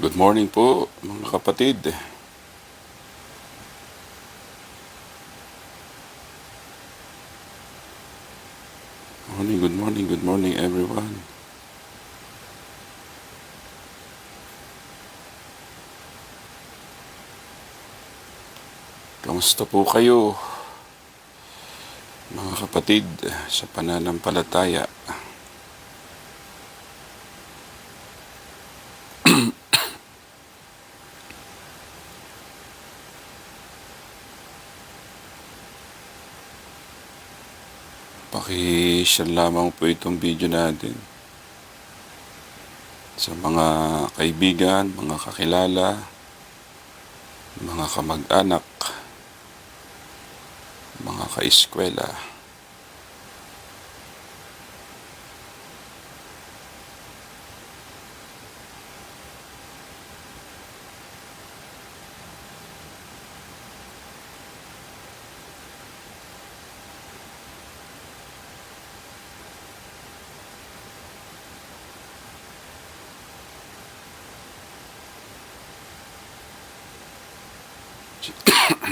Good morning po mga kapatid. Good morning everyone. Kamusta po kayo mga kapatid sa pananampalataya? Paki-share lamang po itong video natin sa mga kaibigan, mga kakilala, mga kamag-anak, mga kaeskwela.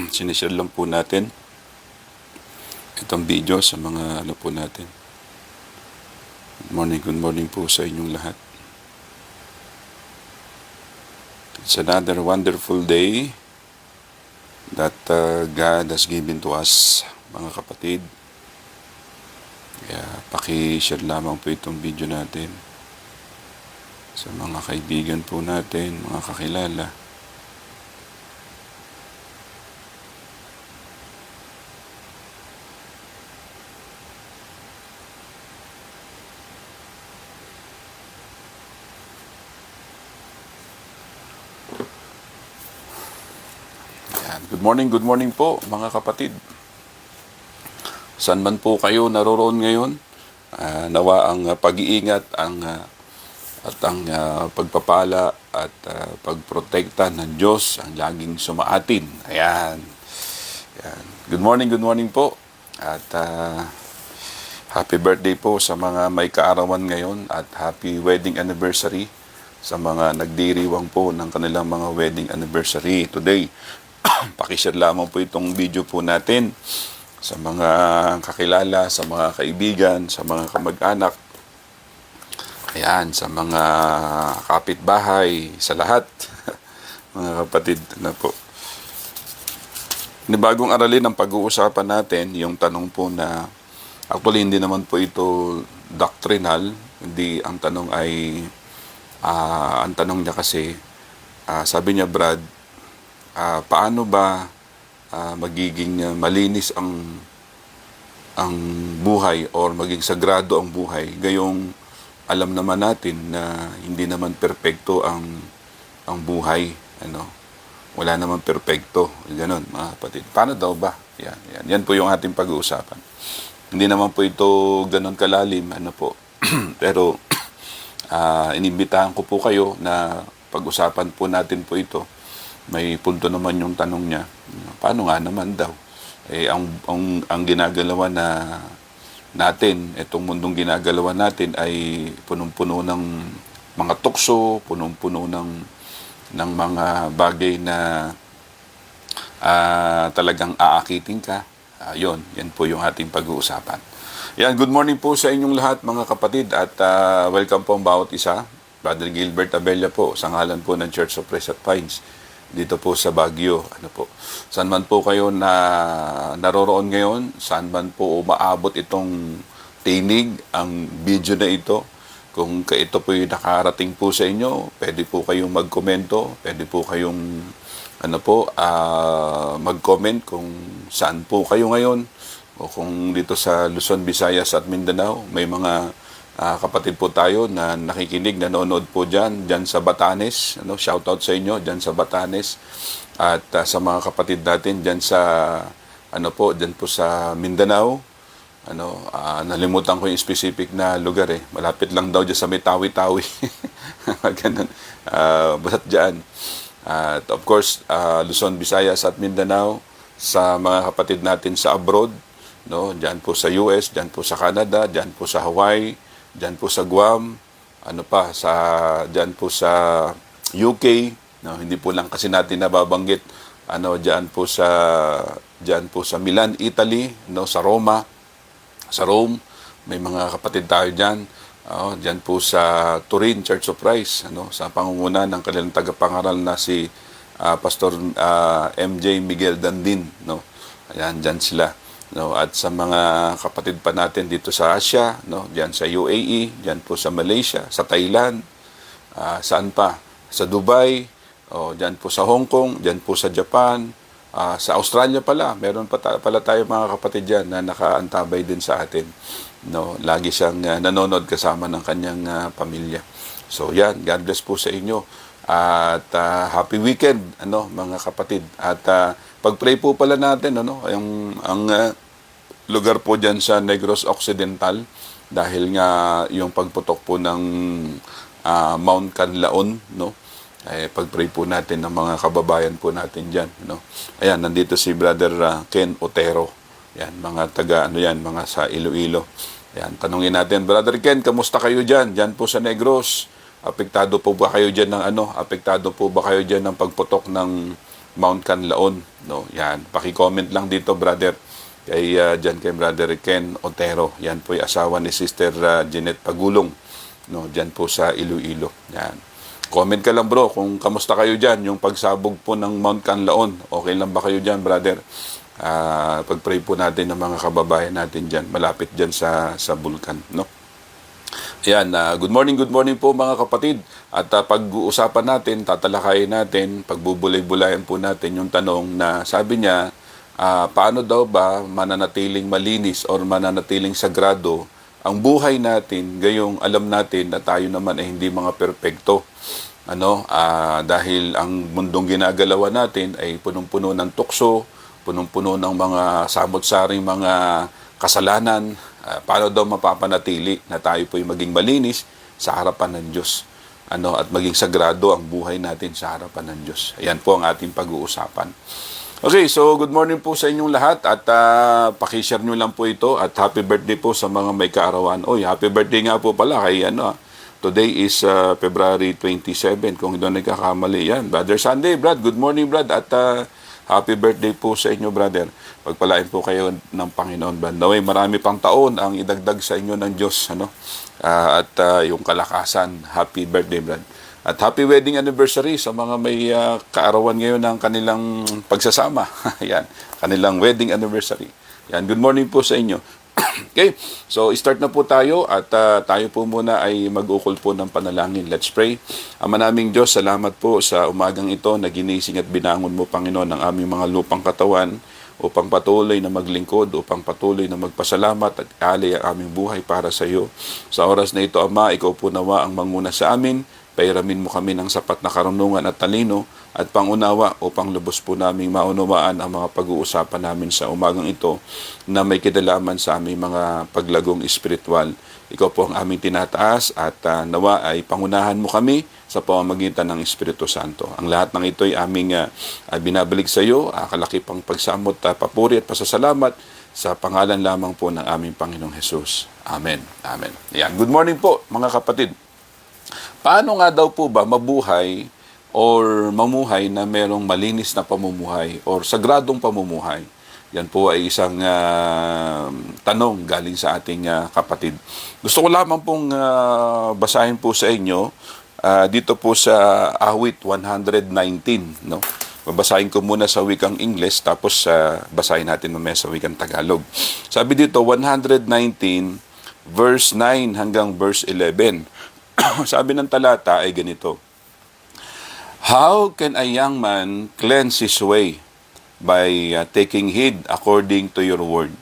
Sinishare lang po natin itong video sa mga po natin. Good morning po sa inyong lahat. It's another wonderful day that God has given to us, mga kapatid. Kaya paki-share lamang po itong video natin sa mga kaibigan po natin, mga kakilala. Good morning po mga kapatid. Saan man po kayo naroroon ngayon, nawa ang pag-iingat at ang pagpapala at pagprotekta ng Diyos ang laging sumaatin. Ayan. Good morning po. At happy birthday po sa mga may kaarawan ngayon at happy wedding anniversary sa mga nagdiriwang po ng kanilang mga wedding anniversary today. Pakishare lamang po itong video po natin sa mga kakilala, sa mga kaibigan, sa mga kamag-anak, ayan, sa mga kapitbahay, sa lahat, mga kapatid na po. Bagong aralin ang pag-uusapan natin, yung tanong po na, actually hindi naman po ito doctrinal, hindi ang tanong ay, ang tanong niya kasi, sabi niya, Brad, paano ba magiging malinis ang buhay or maging sagrado ang buhay gayong alam naman natin na hindi naman perpekto ang buhay, wala naman perpekto, ganoon mga kapatid. Paano daw ba? Yan po yung ating pag-uusapan. Hindi naman po ito ganoon kalalim, po. Pero inimbitahan ko po kayo na pag-usapan po natin po ito. May punto naman yung tanong niya, paano nga naman daw? Ang ginagalawa natin, itong mundong ginagalawa natin ay punong-puno ng mga tukso, punong-puno ng mga bagay na talagang aakitin ka. Yan po yung ating pag-uusapan. Good morning po sa inyong lahat mga kapatid at welcome po ang bawat isa. Brother Gilbert Abella po, sa ngalan po ng Church of Praise at Pines dito po sa Baguio. Saan man po kayo na naroroon ngayon, saan man po umaabot itong tinig, ang video na ito, kung ito po yung nakarating po sa inyo, pwede po kayong magkomento, pwede po kayong mag-comment kung saan po kayo ngayon, o kung dito sa Luzon, Visayas at Mindanao, may mga kapatid po tayo na nakikinig, nanonood po dyan sa Batanes. Shoutout sa inyo dyan sa Batanes. At sa mga kapatid natin dyan sa, dyan po sa Mindanao. Nalimutan ko yung specific na lugar Malapit lang daw dyan sa may Tawi-Tawi. Ganun. Basta't dyan. At of course, Luzon, Visayas at Mindanao. Sa mga kapatid natin sa abroad. Dyan po sa US, dyan po sa Canada, dyan po sa Hawaii, dyan po sa Guam, dyan po sa UK, no, hindi po lang kasi natin nababanggit diyan po sa Milan, Italy, no, sa Roma, sa Rome, may mga kapatid tayo diyan. Diyan po sa Turin Church of Christ, sa pangunguna ng kanilang tagapangaral na si Pastor MJ Miguel Dandin, no. Ayan, diyan sila. No, at sa mga kapatid pa natin dito sa Asia, no, diyan sa UAE, diyan po sa Malaysia, sa Thailand, saan pa? Sa Dubai, diyan po sa Hong Kong, diyan po sa Japan, sa Australia pala, meron pala tayo mga kapatid diyan na nakaantabay din sa atin. No, lagi siyang nanonood kasama ng kanyang pamilya. So yan, God bless po sa inyo. At happy weekend, mga kapatid. At pag-pray po pala natin, ang lugar po diyan sa Negros Occidental, dahil nga yung pagputok po ng Mount Canlaon, no? Pag-pray po natin ng mga kababayan po natin diyan, no? Ayan, nandito si Brother Ken Otero. Yan, mga mga sa Iloilo. Yan, tanungin natin, Brother Ken, kamusta kayo diyan? Diyan po sa Negros. Apektado po ba kayo diyan ng pagputok ng Mount Canlaon, no? Yan, paki-comment lang dito, brother. Diyan kay Brother Ken Otero. Yan po 'yung asawa ni Sister Jeanette Pagulong, no? Diyan po sa Iloilo. Yan. Comment ka lang, bro, kung kamusta kayo diyan, yung pagsabog po ng Mount Canlaon. Okay lang ba kayo diyan, brother? Pag-pray po natin ng mga kababayan natin diyan, malapit diyan sa bulkan, no? Ayan, good morning po mga kapatid. At pag-uusapan natin, tatalakayin natin, pagbubulay-bulayan po natin yung tanong na sabi niya, paano daw ba mananatiling malinis or mananatiling sagrado ang buhay natin gayong alam natin na tayo naman ay hindi mga perpekto. Dahil ang mundong ginagalawan natin ay punong-puno ng tukso, punong-puno ng mga samot-saring mga kasalanan. Paano daw mapapanatili na tayo po'y maging malinis sa harapan ng Diyos, at maging sagrado ang buhay natin sa harapan ng Diyos. Ayan po ang ating pag-uusapan. Okay, so good morning po sa inyong lahat at pakishare nyo lang po ito at happy birthday po sa mga may kaarawan. Happy birthday nga po pala kay today is February 27, kung hindi nagkakamali yan. Brother Sunday, Brad, good morning, Brad, at happy birthday po sa inyo, brother. Pagpalain po kayo ng Panginoon, Brad. Naway, marami pang taon ang idagdag sa inyo ng Diyos, at yung kalakasan. Happy birthday, Brad. At happy wedding anniversary sa mga may kaarawan ngayon ng kanilang pagsasama. Yan, kanilang wedding anniversary. Yan, good morning po sa inyo. Okay, so start na po tayo at tayo po muna ay mag-ukol po ng panalangin. Let's pray. Ama naming Diyos, salamat po sa umagang ito na ginising at binangon mo, Panginoon, ang aming mga lupang katawan upang patuloy na maglingkod, upang patuloy na magpasalamat at alay ang aming buhay para sa iyo. Sa oras na ito, Ama, ikaw po nawa ang manguna sa amin. Pairamin mo kami ng sapat na karunungan at talino at pangunawa upang lubos po naming maunawaan ang mga pag-uusapan namin sa umagang ito na may kinalaman sa aming mga paglagong espiritual. Ikaw po ang aming tinataas at nawa ay pangunahan mo kami sa pamamagitan ng Espiritu Santo. Ang lahat ng ito ay aming binabalik sa iyo, kalakipang pagsamot, papuri at pasasalamat sa pangalan lamang po ng aming Panginoong Hesus. Amen. Amen. Yan. Good morning po mga kapatid. Paano nga daw po ba mabuhay or mamuhay na merong malinis na pamumuhay or sagradong pamumuhay? Yan po ay isang tanong galing sa ating kapatid. Gusto ko lamang pong basahin po sa inyo dito po sa Awit 119. No? Babasahin ko muna sa wikang English tapos basahin natin mamaya sa wikang Tagalog. Sabi dito 119 verse 9 hanggang verse 11. Sabi ng talata ay ganito. How can a young man cleanse his way? By taking heed according to your word.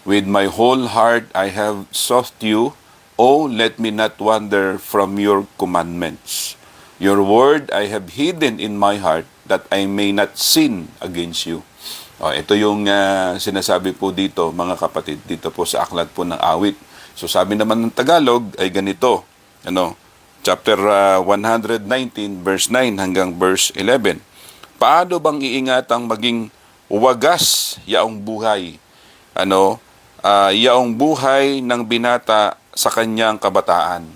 With my whole heart I have sought you. Oh, let me not wander from your commandments. Your word I have hidden in my heart that I may not sin against you. Ito yung sinasabi po dito, mga kapatid, dito po sa aklat po ng awit. So sabi naman ng Tagalog ay ganito. Chapter 119 verse 9 hanggang verse 11. Paano bang iingatang maging wagas yaong buhay? Yaong buhay ng binata sa kanyang kabataan.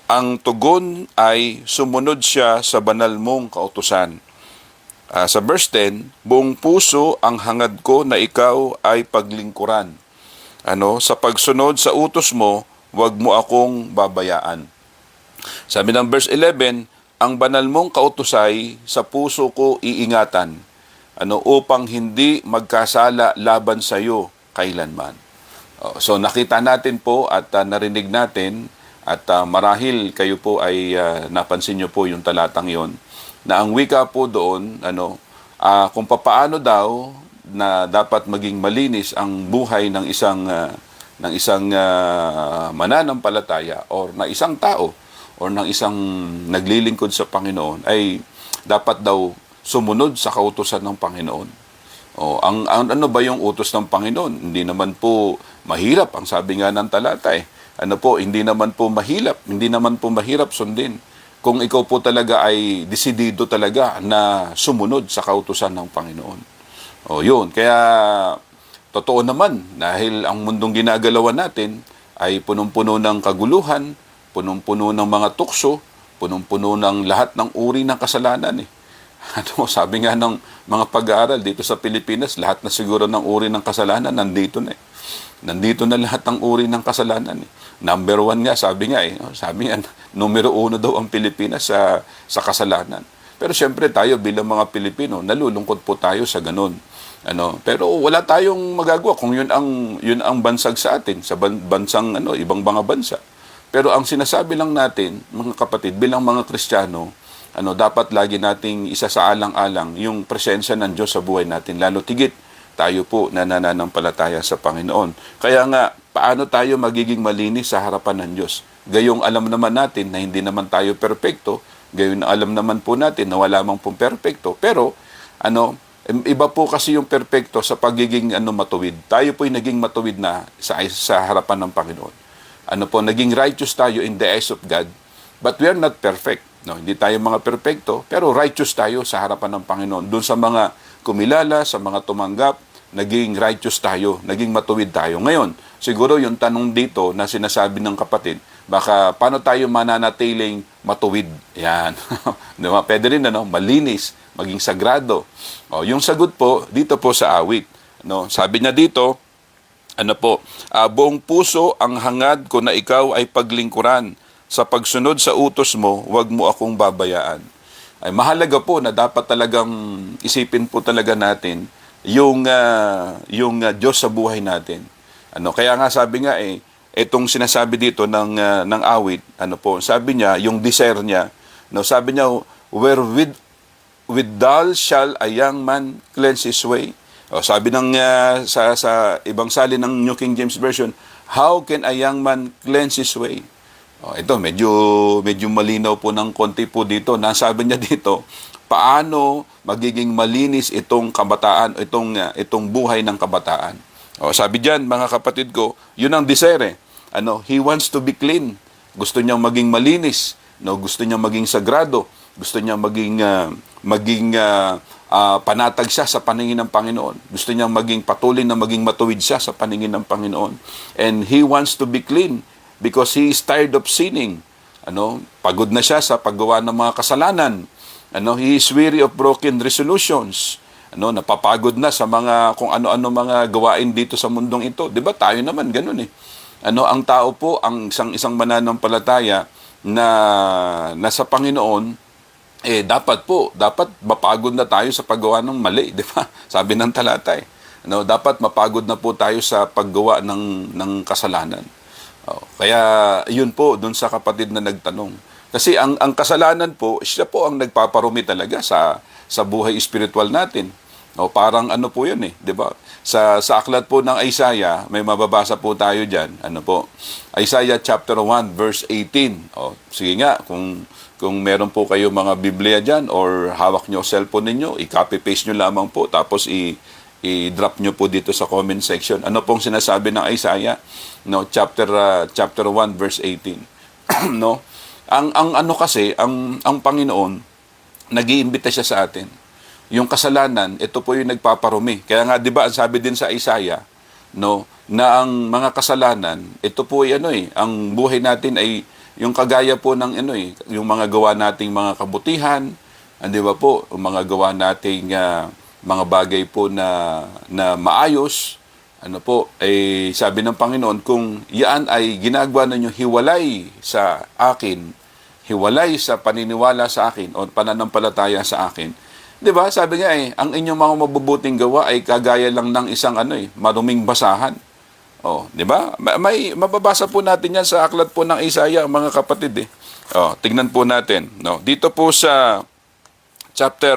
ang tugon ay sumunod siya sa banal mong kautusan. Sa verse 10, buong puso ang hangad ko na ikaw ay paglingkuran. Sa pagsunod sa utos mo, wag mo akong babayaan. Sabi ng verse 11, ang banal mong kautusay sa puso ko iingatan, upang hindi magkasala laban sa iyo kailanman. So nakita natin po at narinig natin at marahil kayo po ay napansin nyo po yung talatang yon, na ang wika po doon, kung papaano daw na dapat maging malinis ang buhay ng isang mananampalataya or na isang tao or ng isang naglilingkod sa Panginoon, ay dapat daw sumunod sa kautusan ng Panginoon. Ang ano ba yung utos ng Panginoon? Hindi naman po mahirap, ang sabi nga ng talata hindi naman po mahirap sundin kung ikaw po talaga ay desidido talaga na sumunod sa kautusan ng Panginoon. Yun. Kaya, totoo naman, dahil ang mundong ginagalawan natin ay punong-puno ng kaguluhan, punong-puno ng mga tukso, punong-puno ng lahat ng uri ng kasalanan. Sabi nga ng mga pag-aaral dito sa Pilipinas, lahat na siguro ng uri ng kasalanan nandito na. Nandito na lahat ng uri ng kasalanan. Number 1 nga, sabi nga, numero 1 daw ang Pilipinas sa kasalanan. Pero siyempre tayo bilang mga Pilipino, nalulungkot po tayo sa ganun. Pero wala tayong magagawa kung yun ang bansag sa atin, sa bansang ibang mga bansa. Pero ang sinasabi lang natin, mga kapatid, bilang mga Kristiyano, dapat lagi nating isasaalang-alang yung presensya ng Diyos sa buhay natin, lalo tigit tayo po na nananampalataya sa Panginoon. Kaya nga, paano tayo magiging malinis sa harapan ng Diyos? Gayong alam naman natin na hindi naman tayo perpekto, gayon alam naman po natin na wala mang pong perpekto, pero iba po kasi yung perpekto sa pagiging matuwid. Tayo po'y naging matuwid na sa harapan ng Panginoon. Naging righteous tayo in the eyes of God, but we are not perfect. Hindi tayo mga perpekto, pero righteous tayo sa harapan ng Panginoon. Doon sa mga kumilala, sa mga tumanggap, naging righteous tayo, naging matuwid tayo. Ngayon, siguro yung tanong dito na sinasabi ng kapatid, baka paano tayo mananatiling matuwid? Yan. Diba? Pwede rin, malinis, maging sagrado. Yung sagot po, dito po sa awit. Sabi niya dito, buong puso ang hangad ko na ikaw ay paglingkuran. Sa pagsunod sa utos mo, wag mo akong babayaan. Ay mahalaga po na dapat talagang isipin po talaga natin yung Diyos sa buhay natin. Kaya nga sabi nga itong sinasabi dito ng awit, sabi niya, yung desire niya, sabi niya, where with dull shall a young man cleanse his way. Sabi ng sa ibang salin ng New King James Version, how can a young man cleanse his way? Ito, medyo malinaw po ng konti po dito. Nasabi niya dito, paano magiging malinis itong kabataan, itong buhay ng kabataan. Sabi diyan, mga kapatid ko, yun ang desire. He wants to be clean. Gusto niyang maging malinis. Gusto niyang maging sagrado. Gusto niyang maging panatag siya sa paningin ng Panginoon. Gusto niyang patuloy na maging matuwid siya sa paningin ng Panginoon. And he wants to be clean because he is tired of sinning. Pagod na siya sa paggawa ng mga kasalanan. He is weary of broken resolutions. Napapagod na sa mga kung ano-ano mga gawain dito sa mundong ito. 'Di ba? Tayo naman ganun eh. Ang tao po, ang isang mananampalataya na nasa Panginoon, dapat mapagod na tayo sa paggawa ng mali, 'di ba? Sabi ng talata dapat mapagod na po tayo sa paggawa ng kasalanan. Kaya yun po dun sa kapatid na nagtanong. Kasi ang kasalanan po, siya po ang nagpaparumi talaga sa buhay spiritual natin. Parang po yun 'di ba? Sa aklat po ng Isaiah, may mababasa po tayo diyan. Isaiah chapter 1 verse 18. Sige nga, kung meron po kayo mga Biblia diyan or hawak niyo cellphone ninyo, i-copy paste niyo lamang po tapos i-drop nyo po dito sa comment section. Ano pong sinasabi ng Isaiah? Chapter 1 verse 18. Ang Panginoon, nag-iimbita siya sa atin. Yung kasalanan, ito po yung nagpaparumi. Kaya nga 'di ba, ang sabi din sa Isaiah, na ang mga kasalanan, ito po ang buhay natin ay Yung kagaya po ng yung mga gawa nating mga kabutihan, di ba po, yung mga gawa nating mga bagay po na maayos, sabi ng Panginoon, kung yan ay ginagawa ninyo hiwalay sa akin, hiwalay sa paniniwala sa akin o pananampalataya sa akin, di ba? Sabi nga ang inyong mga mabubuting gawa ay kagaya lang ng isang maruming basahan. Oh, di ba? May mababasa po natin yan sa aklat po ng Isaiah, mga kapatid Oh, tingnan po natin, no. Dito po sa chapter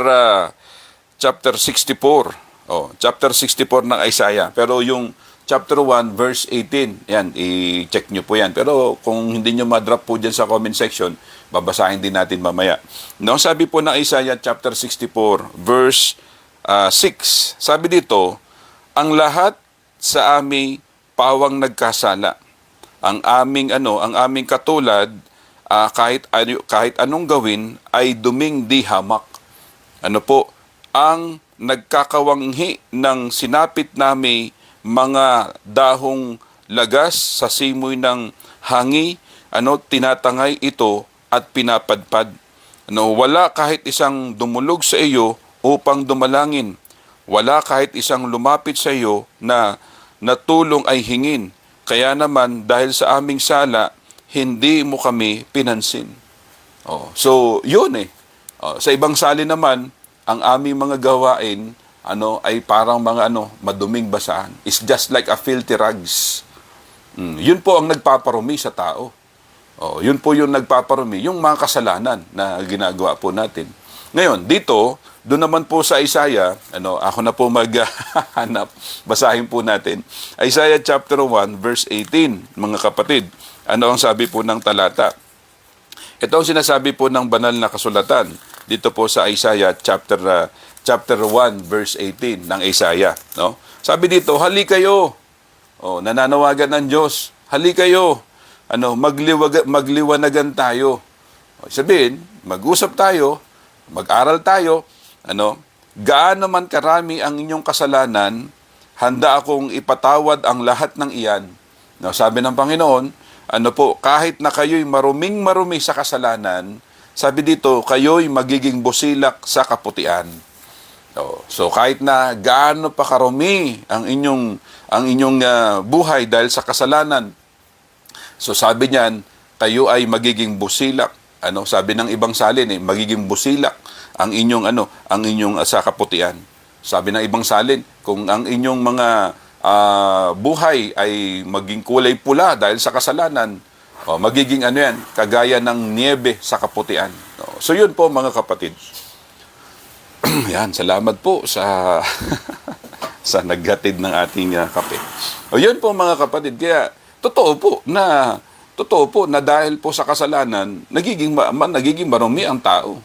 64. Oh, chapter 64 ng Isaiah. Pero yung chapter 1 verse 18, yan, i-check nyo po yan. Pero kung hindi nyo ma-drop po dyan sa comment section, babasahin din natin mamaya. No, sabi po ng Isaiah chapter 64 verse 6. Sabi dito, ang lahat sa aming pawang nagkasala. Ang aming katulad, kahit anong gawin ay duming di hamak. Ang nagkakawanghi ng sinapit nami mga dahong lagas sa simoy ng hangi, tinatangay ito at pinapadpad. Wala kahit isang dumulog sa iyo upang dumalangin. Wala kahit isang lumapit sa iyo na tulong ay hingin. Kaya naman, dahil sa aming sala, hindi mo kami pinansin. So, yun sa ibang sali naman, ang aming mga gawain, ay parang mga maduming basahan. It's just like a filthy rags. Yun po ang nagpaparumi sa tao. Yun po yung nagpaparumi, yung mga kasalanan na ginagawa po natin. Ngayon, dito, doon naman po sa Isaiah, ako na po maghanap, basahin po natin. Isaiah chapter 1, verse 18, mga kapatid. Ano ang sabi po ng talata? Ito ang sinasabi po ng banal na kasulatan. Dito po sa Isaiah chapter 1, verse 18 ng Isaiah. No? Sabi dito, hali kayo. Nananawagan ng Diyos. Hali kayo. Magliwanagan tayo. Sabihin, mag-usap tayo, mag-aral tayo, gaano man karami ang inyong kasalanan, handa akong ipatawad ang lahat ng iyan. Sabi ng Panginoon, kahit na kayo'y maruming-marumi sa kasalanan, sabi dito, kayo'y magiging busilak sa kaputian. So kahit na gaano pa karumi ang inyong buhay dahil sa kasalanan, so sabi niyan, kayo ay magiging busilak. Sabi ng ibang salin magiging busilak ang inyong sa kaputian. Sabi ng ibang salin, kung ang inyong mga buhay ay maging kulay pula dahil sa kasalanan, magiging kagaya ng niebe sa kaputian. So yun po, mga kapatid. Yan, salamat po sa sa naghatid ng ating kape. Yun po, mga kapatid. Kaya totoo po na dahil po sa kasalanan, nagiging marumi ang tao.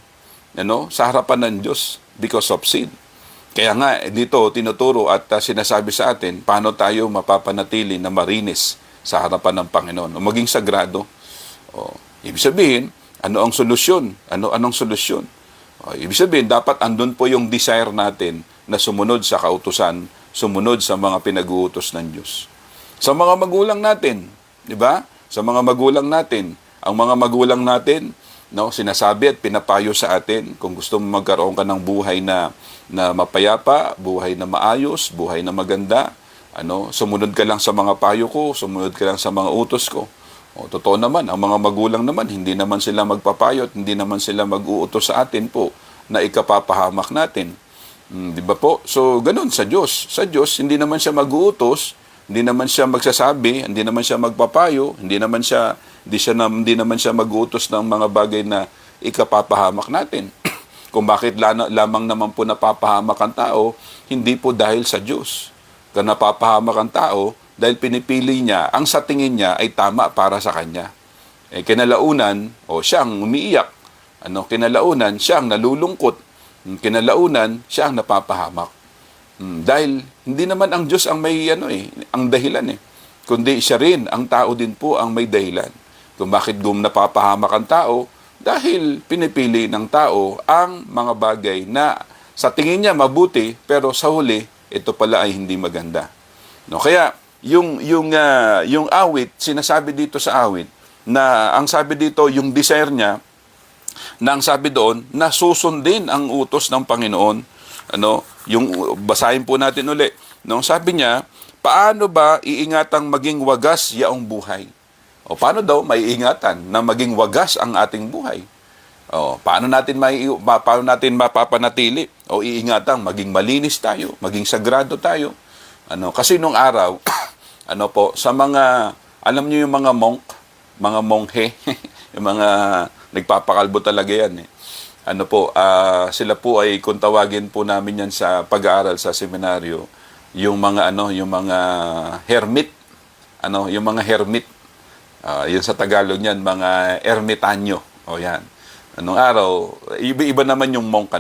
Sa harapan ng Diyos because of sin. Kaya nga, dito tinuturo at sinasabi sa atin, paano tayo mapapanatili na marinis sa harapan ng Panginoon o maging sagrado. Ibig sabihin, ano ang solusyon? Anong solusyon? Ibig sabihin, dapat andun po yung desire natin na sumunod sa kautusan, sumunod sa mga pinag-uutos ng Diyos. Sa mga magulang natin, di ba? Sa mga magulang natin, ang mga magulang natin, sinasabi at pinapayo sa atin, kung gusto mo magkaroon ka ng buhay na mapayapa, buhay na maayos, buhay na maganda, sumunod ka lang sa mga payo ko, sumunod ka lang sa mga utos ko. Totoo naman, ang mga magulang naman, hindi naman sila magpapayo at hindi naman sila mag-uutos sa atin po na ikapapahamak natin. Di ba po? So, ganun sa Diyos. Sa Diyos, hindi naman siya mag-uutos, hindi naman siya magsasabi, hindi naman siya magpapayo, hindi naman siya mag-uutos ng mga bagay na ikapapahamak natin. Kung bakit lamang naman po napapahamak ang tao, hindi po dahil sa Diyos. Kung napapahamak ang tao, dahil pinipili niya, ang sa tingin niya ay tama para sa kanya. Kinalaunan, siyang umiiyak. Kinalaunan, siyang nalulungkot. Kinalaunan, siyang napapahamak. Dahil hindi naman ang Diyos ang may ang dahilan kundi siya rin, ang tao din po ang may dahilan. Kung bakit napapahamak ang tao, dahil pinipili ng tao ang mga bagay na sa tingin niya mabuti, pero sa huli, ito pala ay hindi maganda. Kaya, yung awit, sinasabi dito sa awit, na ang sabi dito, yung desire niya, na ang sabi doon, na susundin ang utos ng Panginoon. Ano, yung basahin po natin uli. No, sabi niya, paano ba iingatang maging wagas yaong buhay? O paano daw maiingatan na maging wagas ang ating buhay? O paano natin mapapanatili o iingatang maging malinis tayo, maging sagrado tayo? Ano, kasi nung araw, ano po, sa mga, alam niyo yung mga monk, mga monghe, yung mga nagpapakalbo talaga yan eh. Ano po, sila po ay kung tawagin po namin yan sa pag-aaral sa seminaryo, yung mga yung mga hermit, yung mga hermit. Yun sa Tagalog niyan, mga ermitanyo. O yan. Anong araw, iba naman yung monk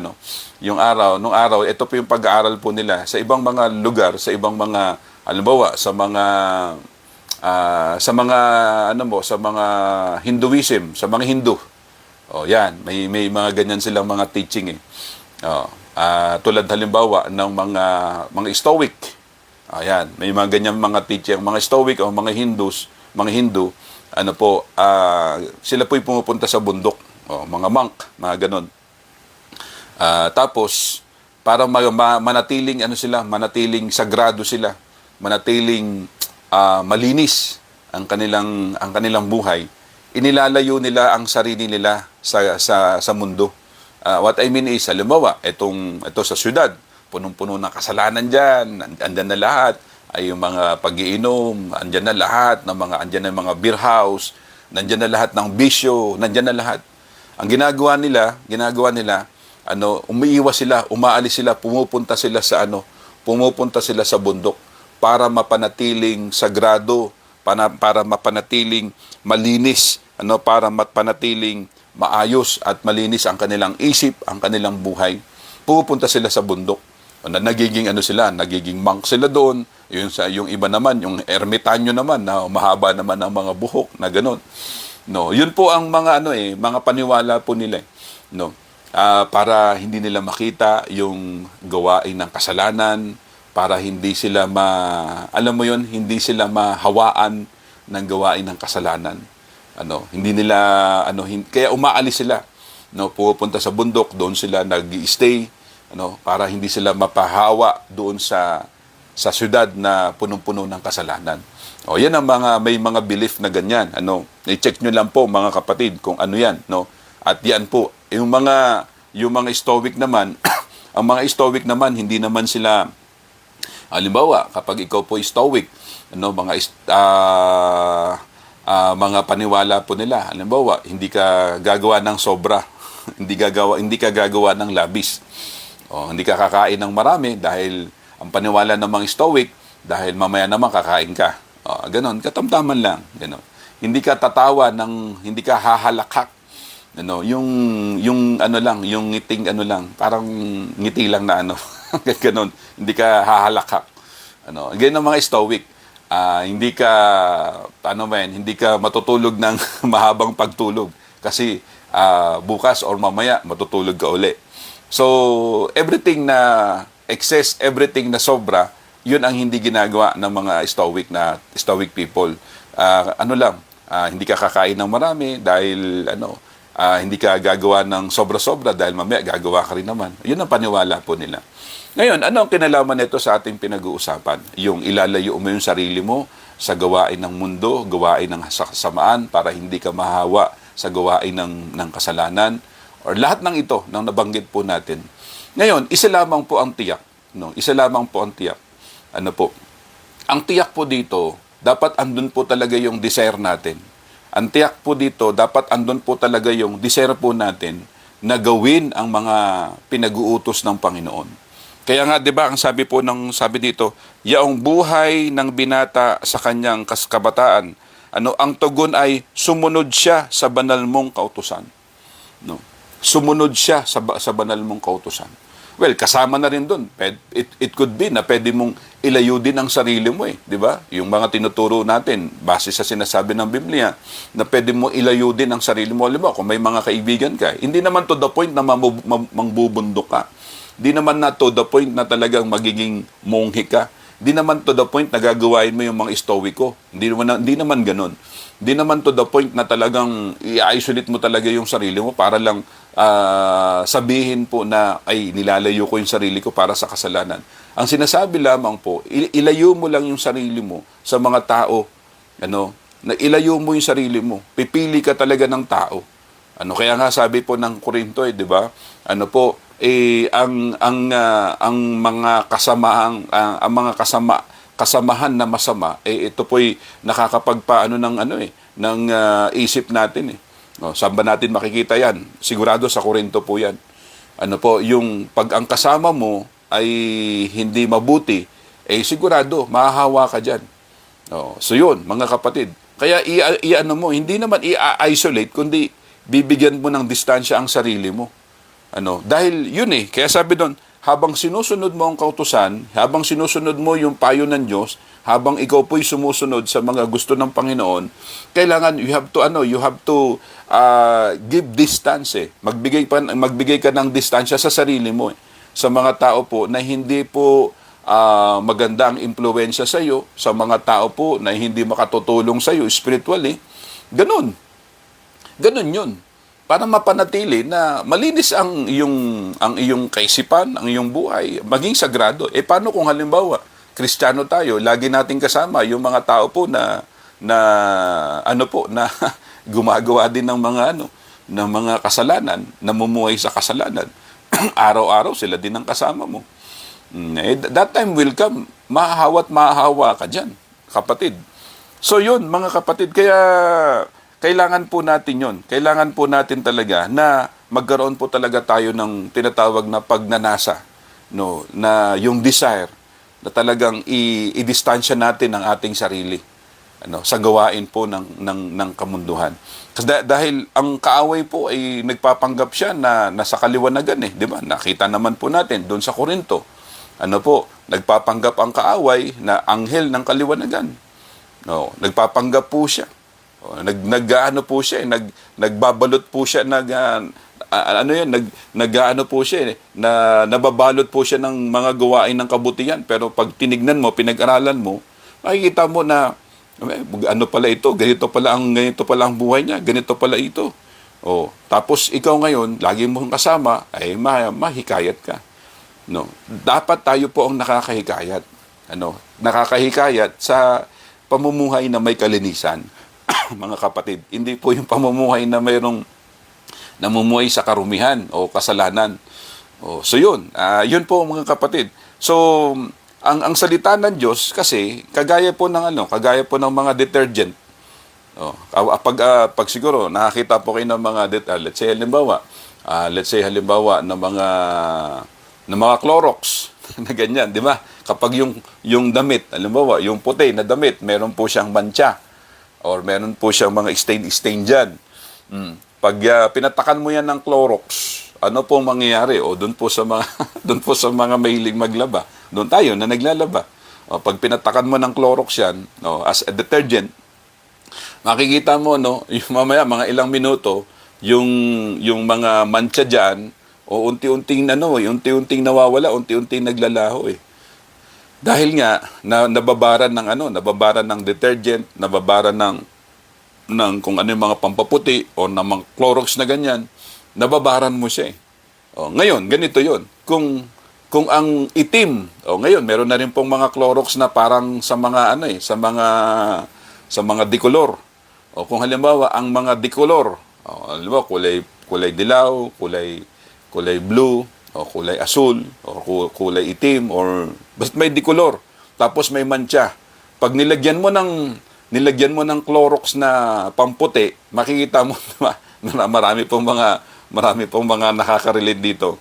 Yung araw, nung araw, ito po yung pag-aaral po nila sa ibang mga lugar, sa ibang mga halimbawa sa mga sa mga Hinduism, sa mga Hindu. Oh, yan, may mga ganyan silang mga teaching eh. Oh, tulad halimbawa ng mga Stoic. Ayan, may mga ganyan mga teaching, mga Stoic o mga Hindu, sila po'y pumupunta sa bundok. Oh, mga monk, mga ganon. Tapos para manatiling manatiling sagrado sila, manatiling malinis ang kanilang buhay, inilalayo nila ang sarili nila sa mundo. What I mean is, halimbawa, ito sa syudad, punong-puno ng kasalanan diyan, andyan na lahat, ay yung mga pag-iinom, andyan na lahat andyan na mga beer house, nandiyan na lahat ng bisyo, nandiyan na lahat. Ang ginagawa nila, umiiwas sila, umaalis sila, pumupunta sila sa bundok para mapanatiling sagrado, para mapanatiling malinis, para mapanatiling maayos at malinis ang kanilang isip, ang kanilang buhay. Pupunta sila sa bundok. Nagiging monk sila doon. Yung iba naman, yung ermitanyo naman na mahaba naman ang mga buhok na gano'n. No, yun po ang mga mga paniwala po nila, no. Para hindi nila makita yung gawain ng kasalanan, para hindi sila hindi sila mahawaan ng gawain ng kasalanan. Hindi nila kaya umaalis sila, no, pupunta sa bundok, doon sila nag-i-stay, para hindi sila mapahawa doon sa syudad na punong-puno ng kasalanan. Yan ang may mga belief na ganyan. I-check nyo lang po mga kapatid kung ano yan, no? At yan po, yung mga Stoic naman, ang mga Stoic naman hindi naman sila, halimbawa, kapag ikaw po Stoic, mga paniwala po nila, halimbawa, hindi ka gagawa ng sobra, hindi ka gagawa ng labis. Hindi ka kakain ng marami dahil ang paniwala ng mga Stoic, dahil mamaya naman kakain ka. Ganon, katamtaman lang, ganon. Hindi ka tatawa hindi ka hahalakak. Yung ngiting parang ngiti lang na ganon. Hindi ka hahalakak. Ganyan ang mga Stoic. Hindi ka matutulog ng mahabang pagtulog kasi bukas or mamaya matutulog ka uli. So, everything na excess, everything na sobra, yun ang hindi ginagawa ng mga Stoic people. Hindi ka kakain ng marami dahil hindi ka gagawa ng sobra-sobra dahil mamaya gagawa ka rin naman. Yun ang paniwala po nila. Ngayon, ano ang kinalaman nito sa ating pinag-uusapan? Yung ilalayo mo yung sarili mo sa gawain ng mundo, gawain ng kasamaan para hindi ka mahawa sa gawain ng kasalanan, or lahat ng ito nang nabanggit po natin. Ngayon, isa lamang po ang tiyak. Isa lamang po ang tiyak. Ang tiyak po dito, dapat andun po talaga yung desire natin. Ang tiyak po dito, dapat andun po talaga yung desire po natin na gawin ang mga pinag-uutos ng Panginoon. Kaya nga, 'di ba, sabi dito, yaong buhay ng binata sa kanyang kabataan, ang tugon ay sumunod siya sa banal mong kautusan. Sumunod siya sa banal mong kautusan. Well, kasama na rin doon. It could be na pwede mong ilayo din ang sarili mo di ba? Yung mga tinuturo natin, base sa sinasabi ng Biblia, na pwede mo ilayo din ang sarili mo. Alam mo, kung may mga kaibigan ka, hindi naman to the point na mangbubundok ka. Hindi naman na to the point na talagang magiging monghe ka. Di naman to the point na gagawain mo yung mga stoiko. Hindi naman ganun. Di naman to the point na talagang i-isolate mo talaga yung sarili mo para lang sabihin po na ay nilalayo ko yung sarili ko para sa kasalanan. Ang sinasabi lamang po, ilayo mo lang yung sarili mo sa mga tao, na ilayo mo yung sarili mo. Pipili ka talaga ng tao. Kaya nga sabi po ng Korinto, 'di ba? Ang mga kasamahan na masama, ito po'y nakakapagpaano ng isip natin. Saan ba natin makikita yan? Sigurado sa Korinto po yan. Yung pag ang kasama mo ay hindi mabuti, sigurado, mahahawa ka dyan. So yun, mga kapatid. Kaya hindi naman i-isolate, kundi bibigyan mo ng distansya ang sarili mo. Dahil yun kaya sabi doon, habang sinusunod mo ang kautusan, habang sinusunod mo yung payo ng Diyos, habang ikaw po'y sumusunod sa mga gusto ng Panginoon, kailangan you have to give distance. Magbigay ka ng distansya sa sarili mo sa mga tao po na hindi po maganda ang impluwensya sa iyo, sa mga tao po na hindi makatutulong sa iyo spiritually. Ganun yun. Para mapanatili na malinis ang iyong kaisipan, ang iyong buhay, maging sagrado. Paano kung halimbawa, Kristiyano tayo, lagi nating kasama yung mga tao po na gumagawa din ng mga kasalanan, namumuhay sa kasalanan. Araw-araw sila din ang kasama mo. That time will come, mahahawa ka dyan, kapatid. So yun, mga kapatid, kaya kailangan po natin yun. Kailangan po natin talaga na magkaroon po talaga tayo ng tinatawag na pagnanasa, na yung desire na talagang i-distansya natin ang ating sarili sa gawain po ng kamunduhan. Kasi dahil ang kaaway po ay nagpapanggap siya na nasa kaliwanagan di ba? Nakita naman po natin doon sa Korinto. Nagpapanggap ang kaaway na anghel ng kaliwanagan. Nagpapanggap po siya. Nagbabalot po siya nababalot po siya ng mga gawain ng kabutihan, pero pag tinignan mo, pinag-aralan mo, makikita mo na pala ito, ganito pala ang buhay niya, ganito pala ito. Tapos ikaw ngayon, lagi mong kasama, ay mahikayat ka. Dapat tayo po ang nakakahikayat. Nakakahikayat sa pamumuhay na may kalinisan. Mga kapatid, hindi po yung pamumuhay na mayroong namumuhay sa karumihan o kasalanan. So yun, yun po mga kapatid. So ang salita ng Diyos kasi kagaya po ng mga detergent. Pag siguro nakakita po kayo ng mga let's say halimbawa ng mga Clorox na ganyan, di ba? Kapag yung damit, halimbawa, yung puti na damit, meron po siyang mancha or meron po siyang mga stain dyan. Pag pinatakan mo yan ng Clorox, ano pong mangyayari? Doon po sa mga mahilig maglaba. Doon tayo na naglalaba. Pag pinatakan mo ng Clorox yan, as a detergent, makikita mo, yung mamaya, mga ilang minuto, yung mga mancha dyan, unti-unting nawawala, unti-unting naglalaho Dahil nga nababaran ng detergent, nababaran ng kung ano yung mga pampaputi o ng mga Clorox na ganyan, nababaran mo siya Ngayon, ganito 'yon. Kung ang itim, ngayon meron na rin pong mga Clorox na parang sa mga sa mga dikolor. Kung halimbawa ang mga dikolor, halimbawa kulay dilaw, kulay blue, o kulay asul, o kulay itim, or basta may dikolor, tapos may mancha. Pag nilagyan mo ng Clorox na pamputi, makikita mo na marami pong mga nakaka-relate dito.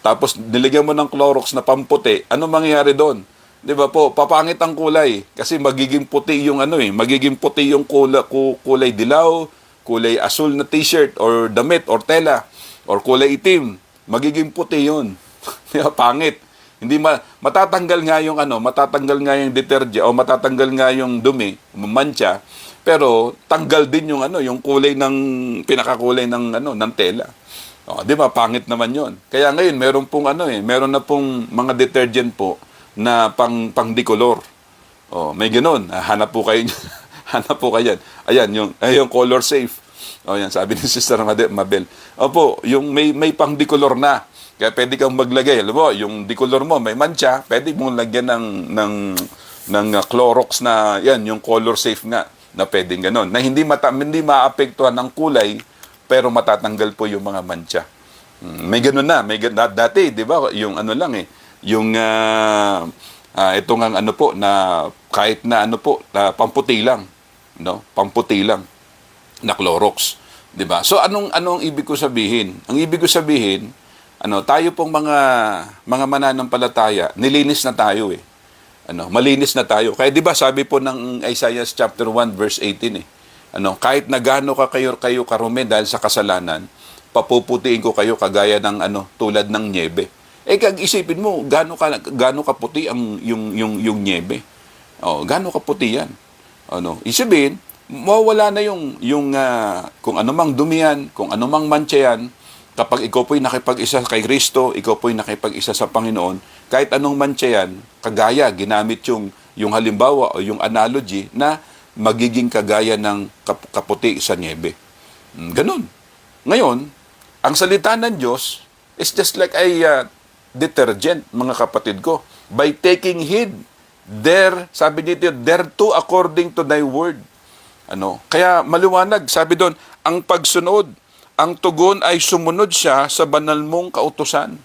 Tapos nilagyan mo ng Clorox na pamputi, ano mangyayari doon? 'Di ba po? Papangit ang kulay kasi magiging puti yung magiging puti yung kulay dilaw, kulay asul na t-shirt or damit or tela, or kulay itim. Magiging puti 'yun. Pangit. Hindi matatanggal nga yung detergent o matatanggal nga yung dumi, mancha, pero tanggal din yung kulay ng pinakakulay ng tela. 'Di ba? Pangit naman 'yon. Kaya ngayon meron na pong mga detergent po na pang-decolor. Oh, may ganun. Hanap po kayo. Hanap po kayo yan. Ayan, yung color safe. Oh, yan, sabi ni Sister Mabel. Opo, yung may pang-decolor na. Kaya pwede kang maglagay. Alam mo, yung decolor mo, may mancha, pwede mong lagyan ng Clorox na, yan, yung color safe nga, na pwedeng ganon. Na hindi maapektuhan ng kulay, pero matatanggal po yung mga mancha. May ganun na. Dati, di ba, yung ano lang yung ito nga ano po, na kahit na ano po, pamputi lang. No? Pamputi lang na Clorox. Di ba? So, anong ibig ko sabihin? Ang ibig ko sabihin, tayo pong mga mananampalataya, nilinis na tayo malinis na tayo. Kaya 'di ba sabi po ng Isaiah chapter 1 verse 18 kahit na gaano kayo karumi dahil sa kasalanan, papuputiin ko kayo kagaya ng tulad ng niebe. Kag isipin mo, gaano kaputi ang yung niebe. Gaano kaputi 'yan. Isipin, mawawala na yung kung anumang dumihan, kung anumang mancha yan. Kapag ikaw po'y nakipag-isa kay Kristo, ikaw po'y nakipag-isa sa Panginoon, kahit anong mancha yan, kagaya, ginamit yung halimbawa o yung analogy na magiging kagaya ng kaputi sa niebe. Ganun. Ngayon, ang salita ng Diyos is just like a detergent, mga kapatid ko. By taking heed, sabi dito, thereto according to thy word. Kaya maliwanag, sabi doon, ang pagsunod, ang tugon ay sumunod siya sa banal mong kautusan.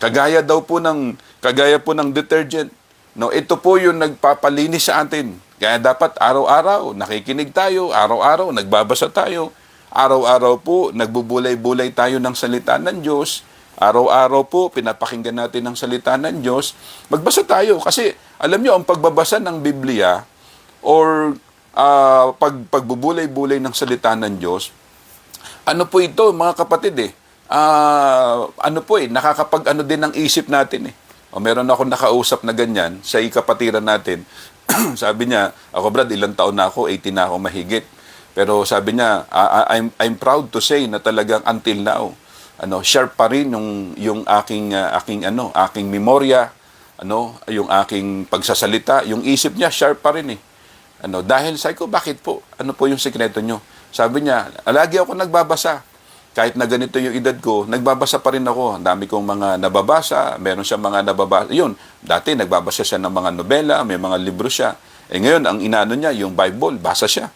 Kagaya po ng detergent. Ito po yung nagpapalinis sa atin. Kaya dapat araw-araw nakikinig tayo, araw-araw nagbabasa tayo, araw-araw po nagbubulay-bulay tayo ng salita ng Diyos, araw-araw po pinapakinggan natin ang salita ng Diyos. Magbasa tayo kasi alam niyo ang pagbabasa ng Biblia or pagbubulay-bulay ng salita ng Diyos, ano po ito, mga kapatid nakakapag din ng isip natin meron ako nakausap na ganyan sa ikapatiran natin. Sabi niya, ako Brad, ilang taon na ako, 18 na ako mahigit. Pero sabi niya, I'm proud to say na talagang until now, sharp pa rin yung aking memorya, yung aking pagsasalita, yung isip niya sharp pa rin dahil sabi ko, bakit po? Ano po yung sekreto nyo? Sabi niya, lagi ako nagbabasa. Kahit na ganito yung edad ko, nagbabasa pa rin ako. Ang dami kong mga nababasa, meron siya mga nababasa. Yun, dati nagbabasa siya ng mga nobela, may mga libro siya. Ngayon, ang inano niya, yung Bible, basa siya.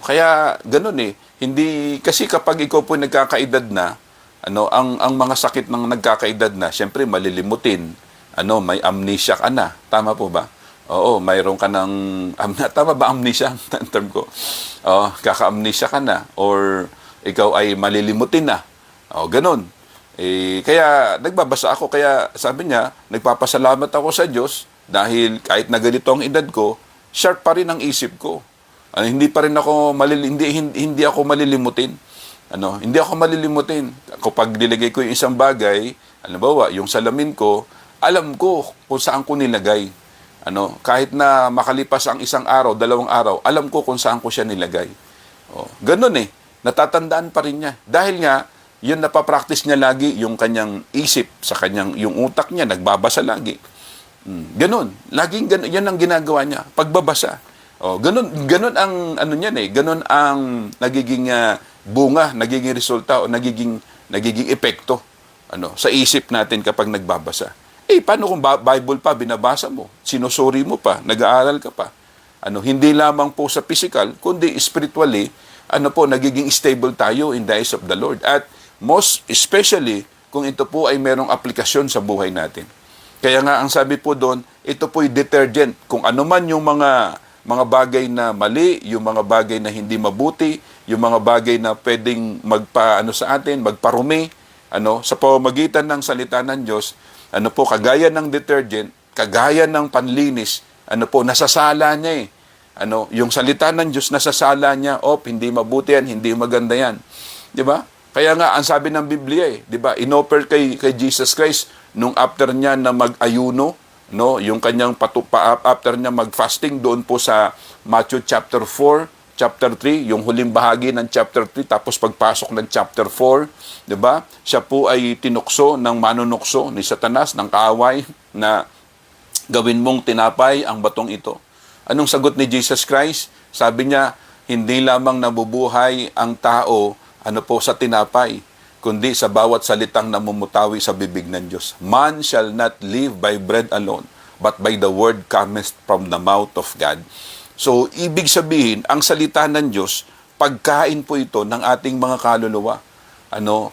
Kaya ganun Hindi, kasi kapag ikaw po nagkakaedad na, ang mga sakit ng nagkakaedad na, syempre malilimutin. May amnesia ka na. Tama po ba? Oo, mayroon ka ng, tama ba amnesia ang term ko? Kaka-amnesia ka na or ikaw ay malilimutin na. Ganun. Kaya nagbabasa ako, kaya sabi niya, nagpapasalamat ako sa Diyos dahil kahit na ganito ang edad ko, sharp pa rin ang isip ko. Hindi pa rin ako hindi ako malilimutin. Hindi ako malilimutin. Kapag nilagay ko yung isang bagay, halimbawa, yung salamin ko, alam ko kung saan ko nilagay. Kahit na makalipas ang isang araw, 2 araw, alam ko kung saan ko siya nilagay. Ganun natatandaan pa rin niya. Dahil nga, yun napapractice niya lagi, yung kanyang isip, yung utak niya, nagbabasa lagi. Ganun. Laging ganun, yan ang ginagawa niya, pagbabasa. Ganun ang, ganun ang nagiging bunga, nagiging resulta, o nagiging epekto sa isip natin kapag nagbabasa. Paano kung Bible pa, binabasa mo, sinusuri mo pa, nag-aaral ka pa? Hindi lamang po sa physical, kundi spiritually, nagiging stable tayo in the eyes of the Lord. At most especially, kung ito po ay merong aplikasyon sa buhay natin. Kaya nga, ang sabi po doon, ito po'y detergent. Kung ano man yung mga bagay na mali, yung mga bagay na hindi mabuti, yung mga bagay na pwedeng sa atin, magparumi, sa pamamagitan ng salita ng Diyos, kagaya ng detergent, kagaya ng panlinis, nasasala niya yung salita ng Diyos, nasasala niya, hindi mabuti yan, hindi maganda yan. Di ba? Kaya nga, ang sabi ng Biblia di ba, inoffer kay Jesus Christ, nung after niya na mag-ayuno, yung kanyang after niya mag-fasting, doon po sa Matthew chapter 4, chapter 3, yung huling bahagi ng chapter 3, tapos pagpasok ng chapter 4, di ba? Siya po ay tinukso ng manunukso ni Satanas, ng kaaway, na Gawin mong tinapay ang batong ito. Anong sagot ni Jesus Christ? Sabi niya, hindi lamang nabubuhay ang tao sa tinapay, kundi sa bawat salitang namumutawi sa bibig ng Diyos. Man shall not live by bread alone, but by the word cometh from the mouth of God. So, ibig sabihin, ang salita ng Diyos, pagkain po ito ng ating mga kaluluwa.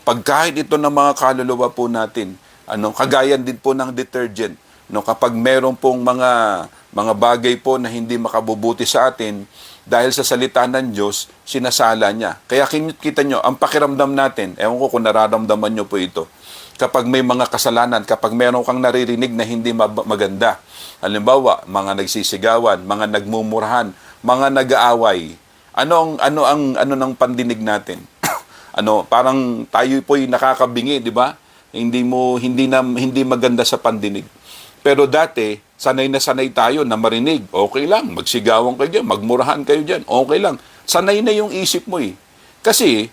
Pagkain ito ng mga kaluluwa po natin. Kagayan din po ng detergent. Kapag meron pong mga bagay po na hindi makabubuti sa atin, dahil sa salita ng Diyos, sinasala niya. Kaya kita nyo, ang pakiramdam natin, ewan ko kung nararamdaman nyo po ito, kapag may mga kasalanan, kapag meron kang naririnig na hindi maganda, halimbawa, mga nagsisigawan, mga nagmumurahan, mga nag-aaway, ano ng pandinig natin? Parang tayo po'y nakakabingi, di ba? Hindi maganda sa pandinig. Pero dati, sanay na sanay tayo na marinig. Okay lang, magsigawan kayo dyan, magmurahan kayo dyan, okay lang. Sanay na yung isip mo eh. Kasi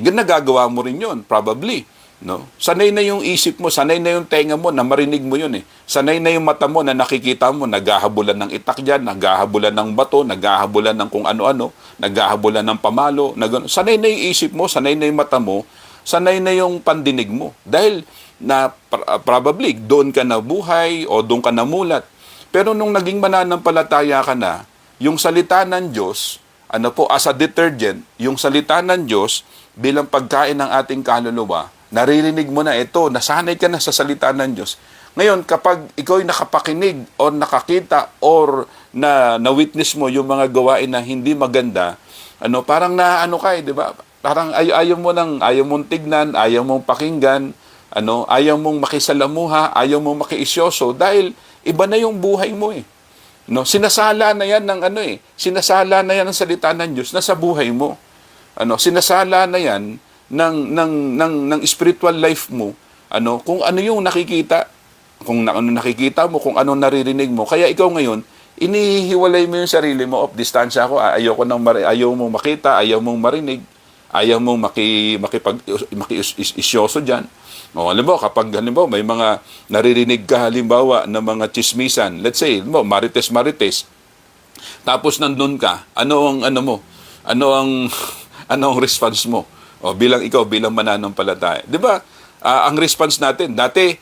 nagagawa mo rin yun, probably. Sanay na yung isip mo, sanay na yung tenga mo na marinig mo yun eh. Sanay na yung mata mo na nakikita mo, naghahabulan ng itak dyan, naghahabulan ng bato, naghahabulan ng kung ano-ano, naghahabulan ng pamalo. Sanay na yung isip mo, sanay na yung mata mo, sanay na yung pandinig mo. Dahil na probably doon ka nabuhay o doon ka namulat. Pero nung naging mananampalataya ka na, yung salita ng Diyos, as a detergent, yung salita ng Diyos bilang pagkain ng ating kaluluwa, naririnig mo na ito, nasanay ka na sa salita ng Diyos. Ngayon, kapag ikaw ay nakapakinig o nakakita or na-witness mo yung mga gawain na hindi maganda, parang di ba? Parang ayaw mong tignan, ayaw mong pakinggan, ayaw mong makisalamuha, ayaw mong makiisyoso dahil iba na yung buhay mo eh. Sinasala na yan sinasala na yan ng salita ng Diyos na sa buhay mo. Sinasala na yan ng spiritual life mo. Kung ano yung nakikita, kung ano nakikita mo, kung ano naririnig mo. Kaya ikaw ngayon, inihiwalay mo yung sarili mo, distansya ako, ayaw mong makita, ayaw mong marinig, ayaw mong makisyoso dyan. Halimbawa, kapag may mga naririnig ka na mga chismisan, let's say, marites, tapos nandun ka, ano ang response mo? Bilang mananampalataya. Di ba? Ang response natin, dati,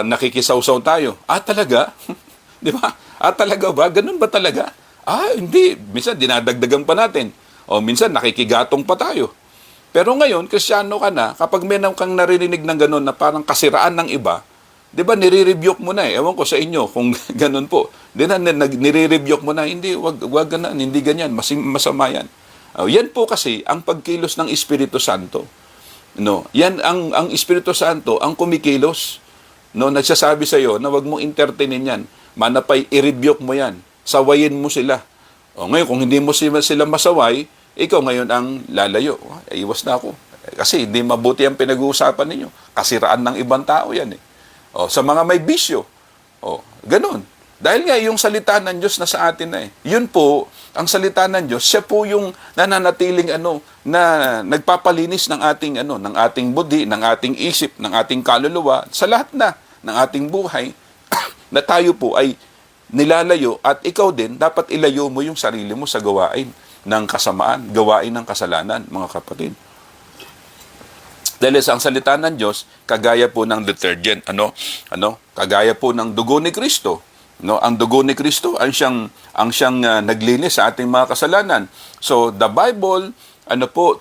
nakikisawsaw tayo. Talaga? Di ba? Talaga ba? Ganun ba talaga? Hindi. Minsan, dinadagdagan pa natin. Minsan, nakikigatong pa tayo. Pero ngayon, Kristiyano ka na, kapag may kang naririnig ng gano'n na parang kasiraan ng iba, di ba, nire-rebuke mo na eh. Ewan ko sa inyo kung gano'n po. Nire-rebuke mo na, hindi, wag ganun, hindi ganyan, masama yan. Yan po kasi ang pagkilos ng Espiritu Santo. Yan ang Espiritu Santo, ang kumikilos. Nagsasabi sa iyo na wag mong entertainin yan. Manapay, i-rebuke mo yan. Sawayin mo sila. Ngayon, kung hindi mo sila masaway, ikaw ngayon ang lalayo. Iwas na ako. Kasi hindi mabuti ang pinag-uusapan ninyo. Kasiraan ng ibang tao yan eh. Sa mga may bisyo. Ganun. Dahil nga yung salita ng Diyos na sa atin na eh. Yun po, ang salita ng Diyos, siya po yung nananatiling na nagpapalinis ng ating budi, ng ating isip, ng ating kaluluwa, sa lahat na ng ating buhay, na tayo po ay nilalayo at ikaw din, dapat ilayo mo yung sarili mo sa gawain ng kasamaan, gawain ng kasalanan, mga kapatid. Dahil sa ang salita ng Diyos, kagaya po ng detergent, kagaya po ng dugo ni Kristo. Ang dugo ni Kristo ang siyang naglinis sa ating mga kasalanan. So the Bible,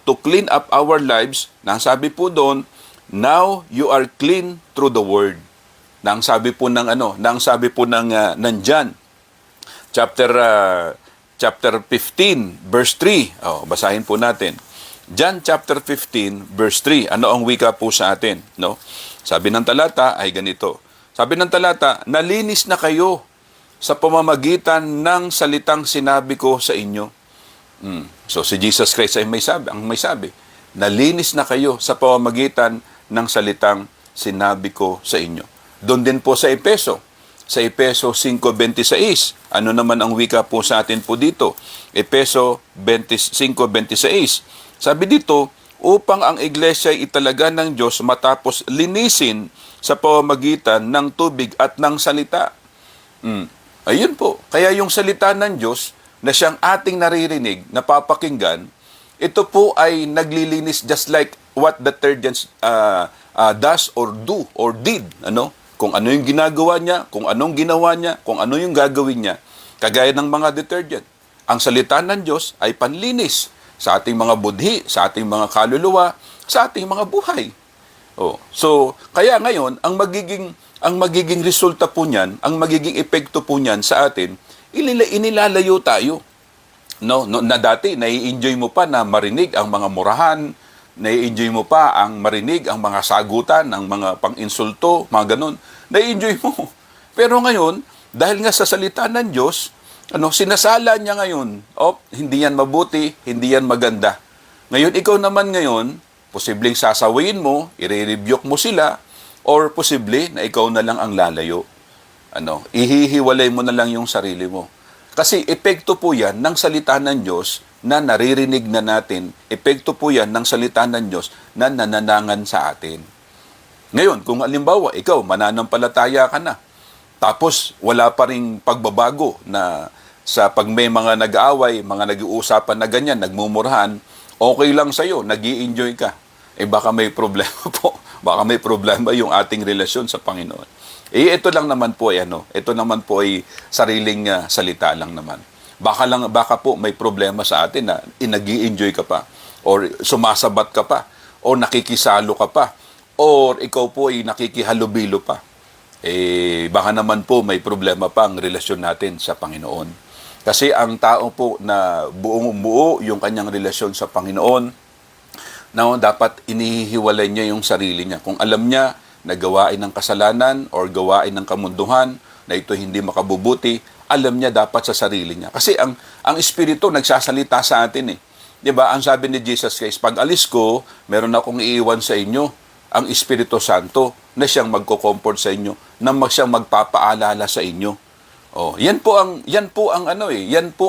to clean up our lives, nang sabi po doon, now you are clean through the word. Nang sabi po ng John chapter 15 verse 3. Basahin po natin. John chapter 15 verse 3. Ano ang wika po sa atin, Sabi ng talata ay ganito. Sabi ng talata, nalinis na kayo sa pamamagitan ng salitang sinabi ko sa inyo. So si Jesus Christ ay may sabi, nalinis na kayo sa pamamagitan ng salitang sinabi ko sa inyo. Doon din po sa Efeso 5:26. Ano naman ang wika po sa atin po dito? Efeso 5:26. Sabi dito, upang ang iglesia ay italaga ng Diyos matapos linisin sa pamamagitan ng tubig at ng salita. Mm. Ayun po. Kaya yung salita ng Diyos na siyang ating naririnig, napapakinggan, ito po ay naglilinis just like what detergents does or do or did. Ano? Kung ano yung ginagawa niya, kung anong ginawa niya, kung ano yung gagawin niya. Kagaya ng mga detergent. Ang salita ng Diyos ay panlinis sa ating mga budhi, sa ating mga kaluluwa, sa ating mga buhay. Oh. So, kaya ngayon, ang magiging resulta po niyan, ang magiging epekto po niyan sa atin, inilalayo tayo. No, na dati nai-enjoy mo pa na marinig ang mga murahan, nai-enjoy mo pa ang marinig ang mga sagutan, ang mga pang-insulto, mga ganun. Nai-enjoy mo. Pero ngayon, dahil nga sa salita ng Diyos, sinasala niya ngayon, hindi yan mabuti, hindi yan maganda. Ngayon, ikaw naman ngayon, posibleng sasawayin mo, i-rebuke mo sila, or posible na ikaw na lang ang lalayo. Ihihiwalay mo na lang yung sarili mo. Kasi epekto po yan ng salita ng Diyos na naririnig na natin. Epekto po yan ng salita ng Diyos na nananangan sa atin. Ngayon, kung halimbawa, ikaw, mananampalataya ka na, tapos wala pa ring pagbabago na sa pag may mga nag-aaway, mga nag-uusapan na ganyan, nagmumurahan, okay lang sa'yo, nag-i-enjoy ka. Baka may problema po. Baka may problema yung ating relasyon sa Panginoon. Ito lang naman po ito naman po ay sariling salita lang naman. Baka po may problema sa atin na nag-i-enjoy ka pa, or sumasabat ka pa, o nakikisalo ka pa, or ikaw po ay nakikihalubilo pa. Baka naman po may problema pa ang relasyon natin sa Panginoon. Kasi ang tao po na buong-buo yung kanyang relasyon sa Panginoon, dapat inihiwalay niya yung sarili niya. Kung alam niya na gawain ng kasalanan or gawain ng kamunduhan, na ito hindi makabubuti, alam niya dapat sa sarili niya. Kasi ang Espiritu nagsasalita sa atin eh. 'Di ba? Ang sabi ni Jesus Christ, pag alis ko, meron akong iiwan sa inyo, ang Espiritu Santo, na siyang magko-comfort sa inyo, na siyang magpapaalala sa inyo. Yan po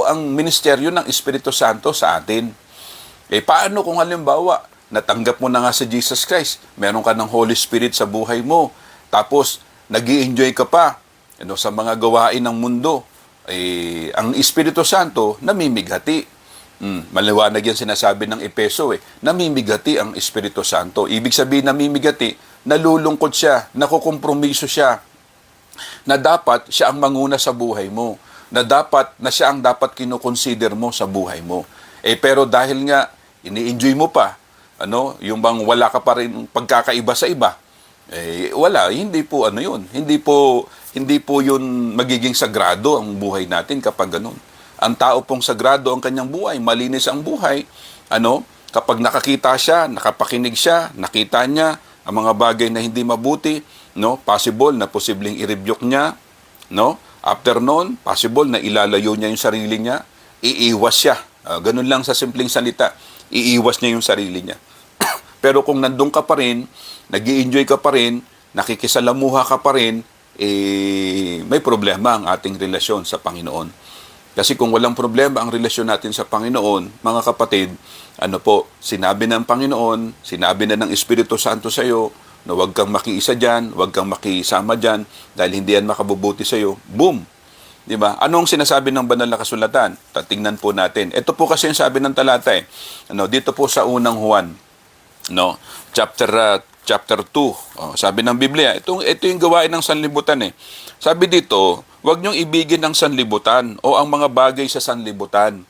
ang ministeryo ng Espiritu Santo sa atin. Paano kung halimbawa, natanggap mo na nga si Jesus Christ, meron ka ng Holy Spirit sa buhay mo, tapos nag-i-enjoy ka pa sa mga gawain ng mundo, ang Espiritu Santo namimighati. Maliwanag yan sinasabi ng Epeso namimighati ang Espiritu Santo. Ibig sabihin namimigati, nalulungkot siya, nakukompromiso siya, na dapat siya ang manguna sa buhay mo, na siya ang dapat kinukonsider mo sa buhay mo. Pero dahil nga ini-enjoy mo pa, yung bang wala ka pa rin pagkakaiba sa iba, wala, hindi po yun. Hindi po yun magiging sagrado ang buhay natin kapag ganun. Ang tao pong sagrado ang kanyang buhay, malinis ang buhay, kapag nakakita siya, nakapakinig siya, nakita niya ang mga bagay na hindi mabuti, possible na posibleng i-rebuke niya, after noon, possible na ilalayo niya yung sarili niya, iiwas siya. Ganun lang sa simpleng salita, iiwas niya yung sarili niya. Pero kung nandun ka pa rin, nag-i-enjoy ka pa rin, nakikisalamuha ka pa rin, may problema ang ating relasyon sa Panginoon. Kasi kung walang problema ang relasyon natin sa Panginoon, mga kapatid, sinabi ng Panginoon, sinabi na ng Espiritu Santo sa iyo, na huwag kang makiisa dyan, huwag kang makisama dyan, dahil hindi yan makabubuti sa iyo. Boom! Diba? Anong sinasabi ng banal na kasulatan? Tatingnan po natin. Ito po kasi yung sabi ng talata dito po sa unang Juan, chapter 2. Sabi ng Biblia, ito yung gawain ng sanlibutan Sabi dito, huwag niyong ibigin ang sanlibutan o ang mga bagay sa sanlibutan.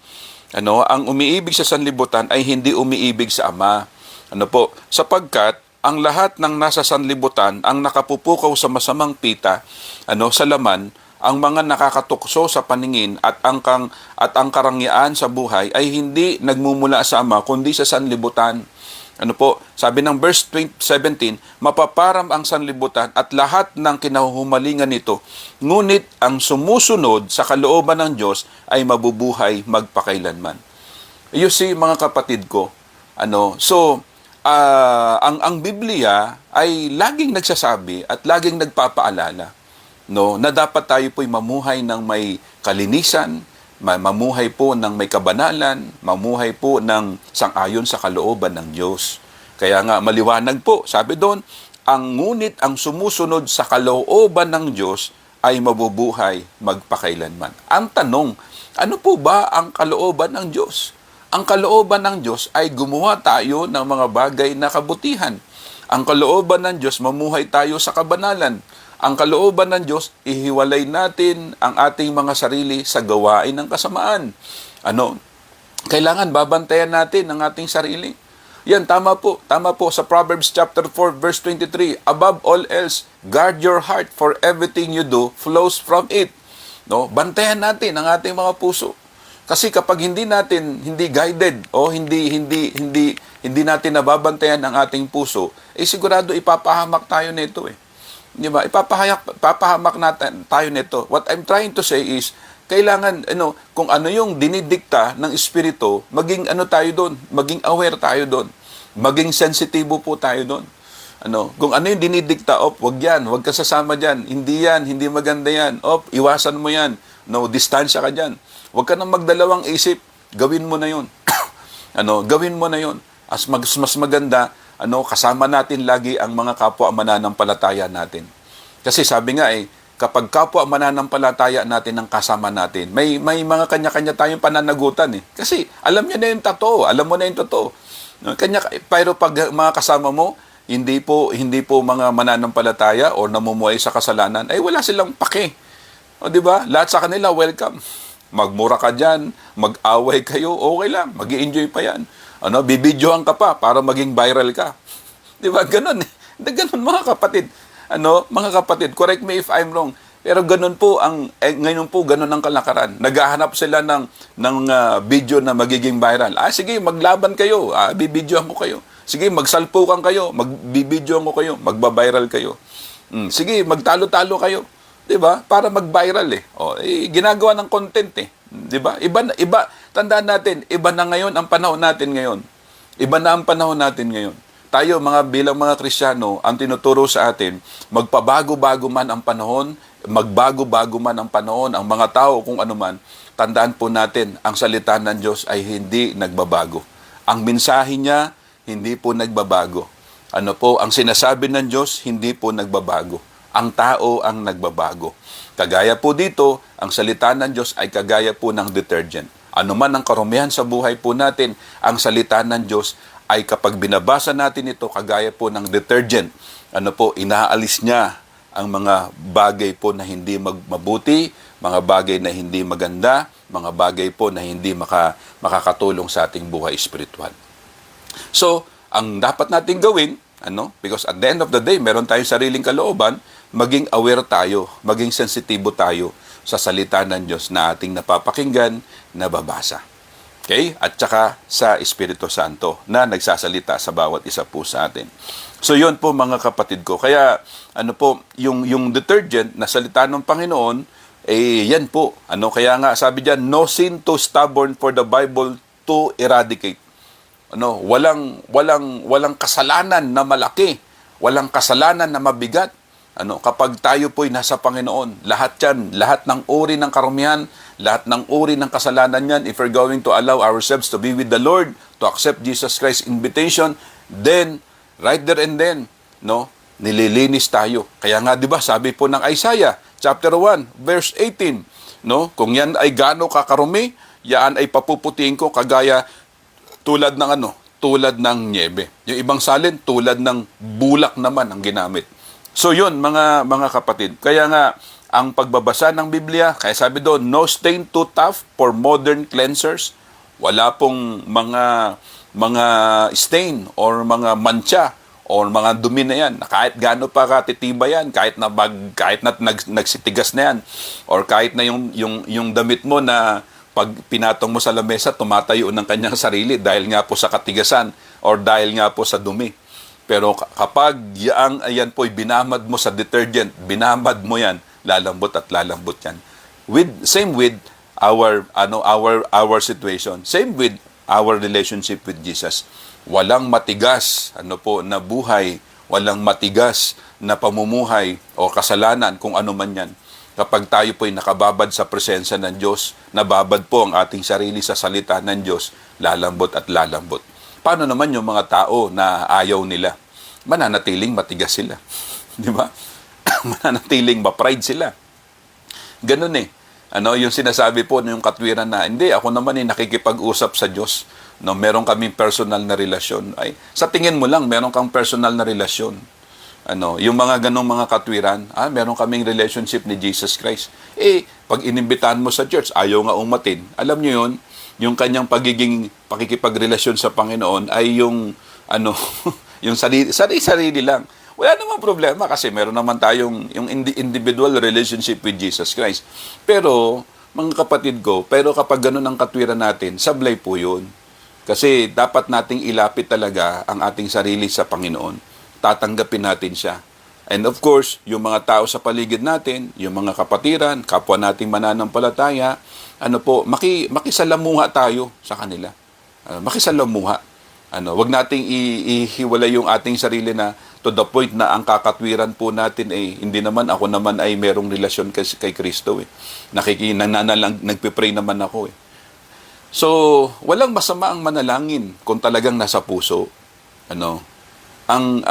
Ang umiibig sa sanlibutan ay hindi umiibig sa Ama. Sapagkat ang lahat ng nasa sanlibutan ang nakapupukaw sa masamang pita, sa laman, ang mga nakakatukso sa paningin at ang karangyaan sa buhay ay hindi nagmumula sa Ama kundi sa sanlibutan. Sabi ng verse 17, mapaparam ang sanlibutan at lahat ng kinahuhumalingan nito, ngunit ang sumusunod sa kalooban ng Diyos ay mabubuhay magpakailanman. You see, mga kapatid ko, ang Biblia ay laging nagsasabi at laging nagpapaalala na dapat tayo po'y mamuhay ng may kalinisan, mamuhay po ng may kabanalan, mamuhay po ng sang-ayon sa kalooban ng Diyos. Kaya nga maliwanag po, sabi doon, ngunit ang sumusunod sa kalooban ng Diyos ay mabubuhay magpakailanman. Ang tanong, ano po ba ang kalooban ng Diyos? Ang kalooban ng Diyos ay gumawa tayo ng mga bagay na kabutihan. Ang kalooban ng Diyos, mamuhay tayo sa kabanalan. Ang kalooban ng Diyos, ihiwalay natin ang ating mga sarili sa gawain ng kasamaan. Kailangan babantayan natin ang ating sarili. Yan, tama po. Tama po sa Proverbs chapter 4, verse 23. Above all else, guard your heart, for everything you do flows from it. Bantayan natin ang ating mga puso. Kasi kapag hindi guided o hindi natin nababantayan ang ating puso, sigurado ipapahamak tayo nito eh. Di ba? Ipapahamak natin tayo nito. What I'm trying to say is, kailangan kung ano yung dinidikta ng espiritu, maging tayo doon, maging aware tayo doon. Maging sensitibo po tayo doon. Kung ano yung dinidikta, wag ka sasama diyan. Hindi maganda yan. Iwasan mo yan. Distansya ka diyan. Wag ka nang magdalawang isip. Gawin mo na 'yon. Gawin mo na 'yon. Mas maganda, kasama natin lagi ang mga kapwa mananampalataya natin. Kasi sabi nga kapag kapwa mananampalataya natin ang kasama natin, may mga kanya-kanya tayong pananagutan eh. Kasi alam niya na yung totoo, alam mo na yung totoo. Pero pag mga kasama mo, hindi po mga mananampalataya o namumuhay sa kasalanan, wala silang pake. Di ba? Lahat sa kanila, welcome. Magmura ka dyan, mag-away kayo, okay lang, mag-i-enjoy pa yan. Bibidyohan ka pa para maging viral ka. Di ba? Ganun eh. Ganun mga kapatid. Mga kapatid, correct me if I'm wrong, pero ganun po ngayon po ganun ang kalakaran. Naghahanap sila ng video na magiging viral. Sige, maglaban kayo. Bibidyohan ko kayo. Sige, magsalpukan kayo. Magbibidyohan ko kayo. Magba-viral kayo. Sige, magtalo-talo kayo. 'Di ba? Para mag-viral ginagawa ng content 'Di ba? Iba, tandaan natin, iba na ngayon ang panahon natin ngayon. Iba na ang panahon natin ngayon. Tayo bilang mga Kristiyano, ang tinuturo sa atin, magpabago-bago man ang panahon, magbago-bago man ang panahon, ang mga tao kung ano man, tandaan po natin, ang salita ng Diyos ay hindi nagbabago. Ang mensahe niya, hindi po nagbabago. Ang sinasabi ng Diyos, hindi po nagbabago. Ang tao ang nagbabago. Kagaya po dito, ang salita ng Diyos ay kagaya po ng detergent. Ano man ang karumihan sa buhay po natin, ang salita ng Diyos ay kapag binabasa natin ito, kagaya po ng detergent, inaalis niya ang mga bagay po na hindi mabuti, mga bagay na hindi maganda, mga bagay po na hindi makakatulong sa ating buhay espiritual. So, ang dapat natin gawin, because at the end of the day, meron tayong sariling kalooban, maging aware tayo, maging sensitibo tayo sa salita ng Diyos na ating napapakinggan, nababasa. Okay? At saka sa Espiritu Santo na nagsasalita sa bawat isa po sa atin. So yun po mga kapatid ko. Kaya yung detergent na salita ng Panginoon, yan po. Kaya nga sabi diyan, no sin too stubborn for the Bible to eradicate. Walang kasalanan na malaki, walang kasalanan na mabigat. Kapag tayo po'y nasa Panginoon, lahat ng uri ng karumihan, lahat ng uri ng kasalanan yan, if we're going to allow ourselves to be with the Lord, to accept Jesus Christ's invitation, then, right there and then, nililinis tayo. Kaya nga, di ba, sabi po ng Isaiah, chapter 1, verse 18, kung yan ay gaano kakarumi, yan ay papuputiin ko kagaya tulad ng niebe. Yung ibang salin, tulad ng bulak naman ang ginamit. So yun, mga kapatid. Kaya nga, ang pagbabasa ng Biblia, kaya sabi doon, no stain too tough for modern cleansers. Wala pong mga stain or mga mancha or mga dumi na yan. Kahit gaano pa katitiba yan, kahit na nagsitigas na yan, or kahit na yung damit mo na pag pinatong mo sa lamesa, tumatayo ng kanyang sarili dahil nga po sa katigasan or dahil nga po sa dumi. Pero kapag yan po'y binamad mo sa detergent, binamad mo yan, lalambot at lalambot yan. Same with our situation. Same with our relationship with Jesus. Walang matigas na buhay, walang matigas na pamumuhay o kasalanan kung ano man yan. Kapag tayo po'y nakababad sa presensya ng Diyos, nababad po ang ating sarili sa salita ng Diyos, lalambot at lalambot. Paano naman yung mga tao na ayaw nila? Mananatiling matigas sila. Di ba? Mananatiling ma-pride sila. Ganun eh. Yung sinasabi po yung katwiran na, hindi, ako naman nakikipag-usap sa Diyos. No, meron kaming personal na relasyon. Ay, sa tingin mo lang, meron kang personal na relasyon. Yung mga ganong mga katwiran, meron kaming relationship ni Jesus Christ. Pag inimbitahan mo sa church, ayaw nga umatin. Alam niyo yun, yung kanyang pakikipagrelasyon sa Panginoon ay yung, yung sarili lang. Wala namang problema kasi meron naman tayong yung individual relationship with Jesus Christ. Pero, mga kapatid ko, kapag ganun ang katwiran natin, sablay po yun. Kasi dapat nating ilapit talaga ang ating sarili sa Panginoon. Tatanggapin natin siya. And of course, yung mga tao sa paligid natin, yung mga kapatiran, kapwa nating mananampalataya, makisalamuha tayo sa kanila. Makisalamuha. Wag nating ihiwalay yung ating sarili na to the point na ang kakatwiran po natin hindi naman ako naman ay merong relasyon kay Kristo eh. Nagpe-pray naman ako eh. So, walang masama ang manalangin kung talagang nasa puso. Ang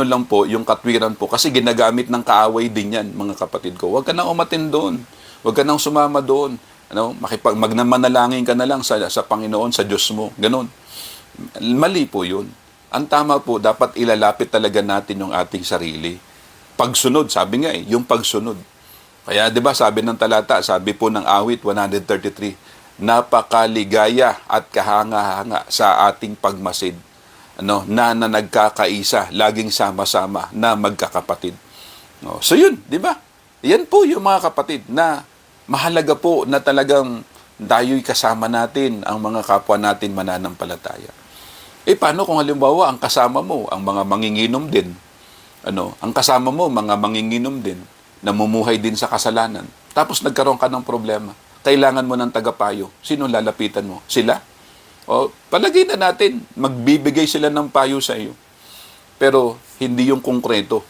lang po, yung katwiran po, kasi ginagamit ng kaaway din yan, mga kapatid ko. Huwag ka nang umatin doon. Huwag ka nang sumama doon. Manalangin ka na lang sa Panginoon, sa Diyos mo. Ganon. Mali po yun. Ang tama po, dapat ilalapit talaga natin yung ating sarili. Pagsunod, sabi nga yung pagsunod. Kaya 'di ba sabi ng talata, sabi po ng awit 133, napakaligaya at kahanga-hanga sa ating pagmasid. Na nagkakaisa, laging sama-sama na magkakapatid. So yun, 'di ba? Yan po yung mga kapatid na mahalaga po na talagang tayo'y kasama natin ang mga kapwa natin mananampalataya. Paano kung halimbawa ang kasama mo, ang mga manginginom din? Ang kasama mo, mga manginginom din, namumuhay din sa kasalanan. Tapos nagkaroon ka ng problema. Kailangan mo ng tagapayo. Sino lalapitan mo? Sila? Palagay na natin, magbibigay sila ng payo sa iyo. Pero hindi yung konkreto.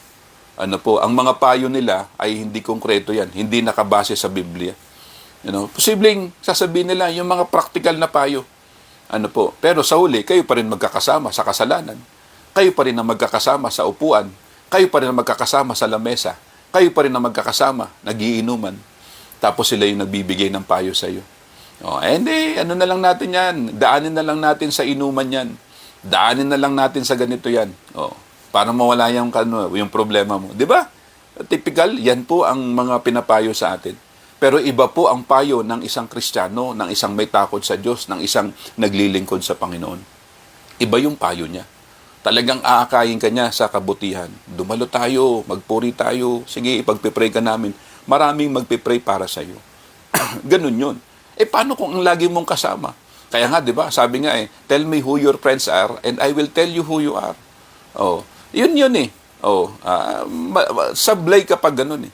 Ang mga payo nila ay hindi konkreto yan. Hindi nakabase sa Biblia. Posibleng sasabihin nila yung mga practical na payo. Pero sa huli, kayo pa rin magkakasama sa kasalanan. Kayo pa rin ang magkakasama sa upuan. Kayo pa rin ang magkakasama sa lamesa. Kayo pa rin ang magkakasama, nagiinuman. Tapos sila yung nagbibigay ng payo sa iyo. Na lang natin yan. Daanin na lang natin sa inuman yan. Daanin na lang natin sa ganito yan. Para mawala yung problema mo. Di ba? Typical, yan po ang mga pinapayo sa atin. Pero iba po ang payo ng isang Kristiyano, ng isang may takot sa Diyos, ng isang naglilingkod sa Panginoon. Iba yung payo niya. Talagang aakayin ka niya sa kabutihan. Dumalo tayo, magpuri tayo, sige, ipagpipray ka namin. Maraming magpipray para sa iyo. Ganun yun. Paano kung ang lagi mong kasama? Kaya nga, di ba, sabi nga tell me who your friends are and I will tell you who you are. Yun eh. Sablay kapag ganun eh.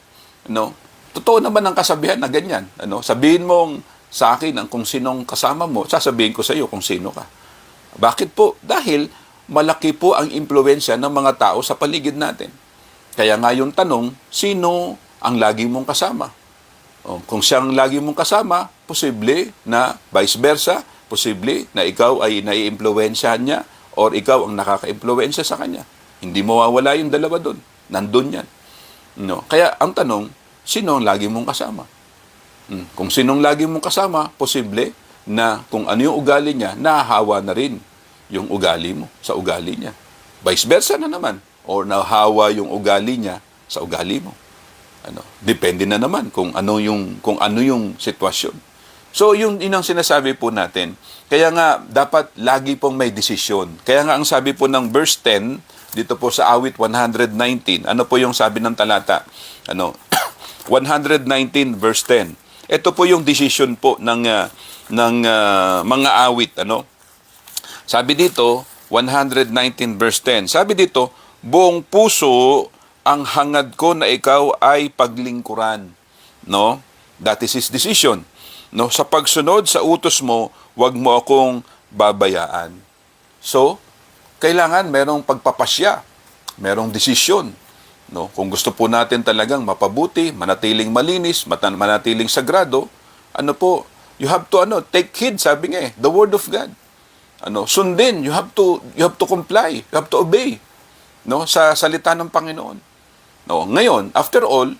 Totoo naman ang kasabihan na ganyan. Sabihin mong sa akin kung sinong kasama mo, sasabihin ko sa iyo kung sino ka. Bakit po? Dahil malaki po ang impluwensya ng mga tao sa paligid natin. Kaya nga yung tanong, sino ang lagi mong kasama? Kung siyang lagi mong kasama, posible na vice versa, posible na ikaw ay nai-impluwensyahan niya or ikaw ang nakaka-impluwensya sa kanya. Hindi mawawala yung dalawa doon. Nandun yan. Kaya ang tanong, sino ang lagi mong kasama? Kung sinong lagi mong kasama, posible na kung ano yung ugali niya, nahahawa na rin yung ugali mo sa ugali niya. Vice versa na naman. Or nahahawa yung ugali niya sa ugali mo. Depende na naman kung ano yung sitwasyon. So, yun ang sinasabi po natin. Kaya nga, dapat lagi pong may desisyon. Kaya nga, ang sabi po ng verse 10, dito po sa awit 119, ano po yung sabi ng talata? 119 verse 10. Ito po yung decision po ng mga awit. Sabi dito, 119 verse 10. Sabi dito, buong puso ang hangad ko na ikaw ay paglingkuran. That is his decision. Sa pagsunod sa utos mo, wag mo akong babayaan. So, kailangan merong pagpapasya, merong desisyon. Kung gusto po natin talagang mapabuti, manatiling malinis, manatiling sagrado, you have to take heed, sabi nga the word of God. Sundin, you have to comply, you have to obey, sa salita ng Panginoon. Ngayon, after all,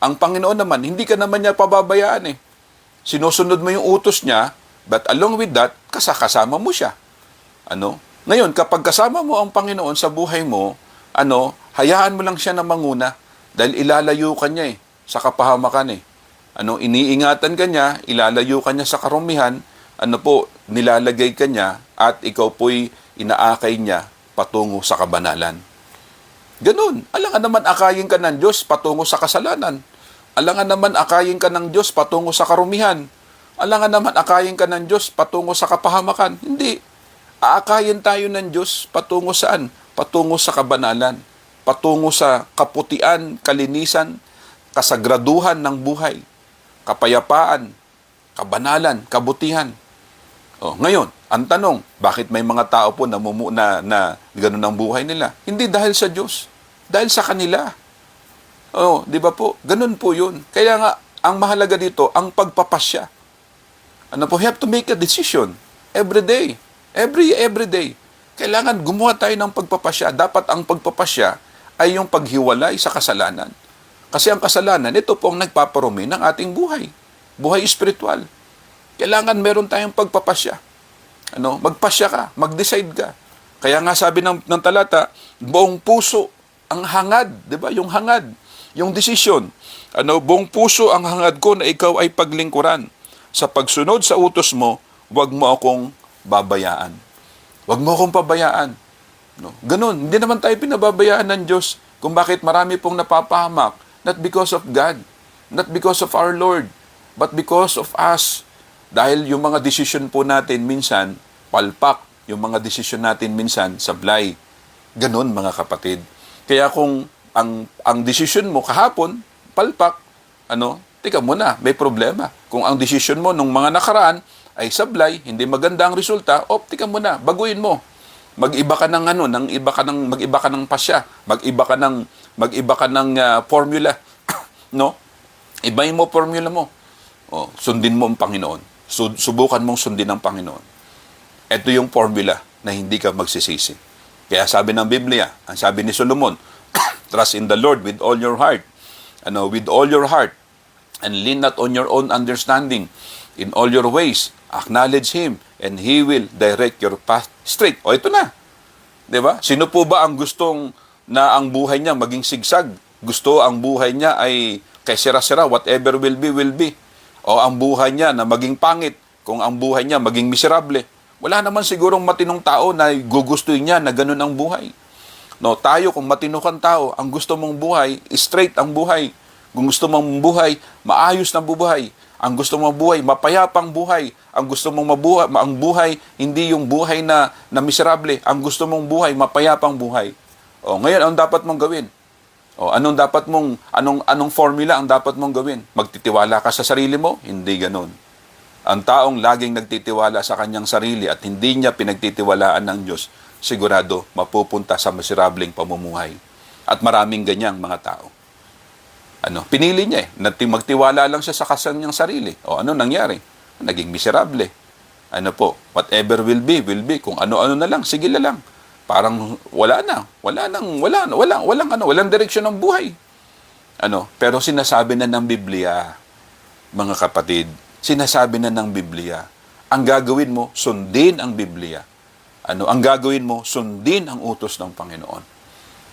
Ang Panginoon naman, hindi ka naman niya pababayaan eh. Sinusunod mo yung utos niya, but along with that, kasama mo siya. Ngayon, kapag kasama mo ang Panginoon sa buhay mo, hayaan mo lang siya na manguna dahil ilalayo ka niya sa kapahamakan iniingatan ka niya, ilalayo ka niya sa karumihan, nilalagay ka niya at ikaw po'y inaakay niya patungo sa kabanalan. Ganun. Alangan naman akayin ka ng Diyos patungo sa kasalanan. Alangan naman akayin ka ng Diyos patungo sa karumihan. Alangan naman akayin ka ng Diyos patungo sa kapahamakan. Hindi. Aakayin tayo ng Diyos patungo saan? Patungo sa kabanalan. Patungo sa kaputian, kalinisan, kasagraduhan ng buhay. Kapayapaan, kabanalan, kabutihan. Ngayon, ang tanong, bakit may mga tao po na ganun ang buhay nila? Hindi dahil sa Diyos. Dahil sa kanila. Di ba po? Ganun po yun. Kaya nga, ang mahalaga dito, ang pagpapasya. We have to make a decision every day. Every day. Kailangan gumawa tayo ng pagpapasya. Dapat ang pagpapasya ay yung paghiwalay sa kasalanan. Kasi ang kasalanan, ito po ang nagpaparumi ng ating buhay. Buhay espiritual. Kailangan meron tayong pagpapasya. Magpasya ka, mag-decide ka. Kaya nga sabi ng talata, buong puso ang hangad, 'di ba? Yung hangad, yung desisyon. Buong puso ang hangad ko na ikaw ay paglingkuran. Sa pagsunod sa utos mo, huwag mo akong babayaan. Huwag mo akong pabayaan. Ganun, hindi naman tayo pinababayaan ng Diyos kung bakit marami pong napapahamak. Not because of God, not because of our Lord, but because of us. Dahil yung mga desisyon po natin minsan, palpak. Yung mga desisyon natin minsan, sablay. Ganun mga kapatid. Kaya kung ang desisyon mo kahapon, palpak, tika muna, may problema. Kung ang desisyon mo nung mga nakaraan ay sablay, hindi maganda ang resulta, tika muna, baguhin mo. Mag-iba ka ng mag-iba ka ng pasya, mag-iba ka ng formula, no? Ibahin mo formula mo. Sundin mo ang Panginoon. Subukan mong sundin ang Panginoon. Ito yung formula na hindi ka magsisisi. Kaya sabi ng Biblia, ang sabi ni Solomon, trust in the Lord with all your heart. With all your heart. And lean not on your own understanding. In all your ways, acknowledge Him, and He will direct your path straight. Ito na. Diba? Sino po ba ang gustong na ang buhay niya maging sigsag? Gusto ang buhay niya ay kay sira-sira, whatever will be, will be. O ang buhay niya na maging pangit, kung ang buhay niya maging miserable. Wala naman sigurong matinong tao na gugustuhin niya na ganun ang buhay. Tayo kung matino kang tao, ang gusto mong buhay, straight ang buhay. Kung gusto mong buhay, maayos na buhay. Ang gusto mong buhay, mapayapang buhay. Ang gusto mong ang buhay, hindi yung buhay na miserable. Ang gusto mong buhay, mapayapang buhay. Ngayon, anong dapat mong gawin? Anong formula ang dapat mong gawin? Magtitiwala ka sa sarili mo? Hindi ganun. Ang taong laging nagtitiwala sa kanyang sarili at hindi niya pinagtitiwalaan ng Diyos, sigurado mapupunta sa miserableng pamumuhay. At maraming ganyang mga tao. Pinili niya magtiwala lang siya sa kanyang sarili. Ano nangyari? Naging miserable. Whatever will be, will be. Kung ano-ano na lang, sige na lang. Parang walang direksyon ng buhay. Pero sinasabi na ng Biblia, mga kapatid, sinasabi na ng Biblia, ang gagawin mo, sundin ang Biblia. Ang gagawin mo, sundin ang utos ng Panginoon.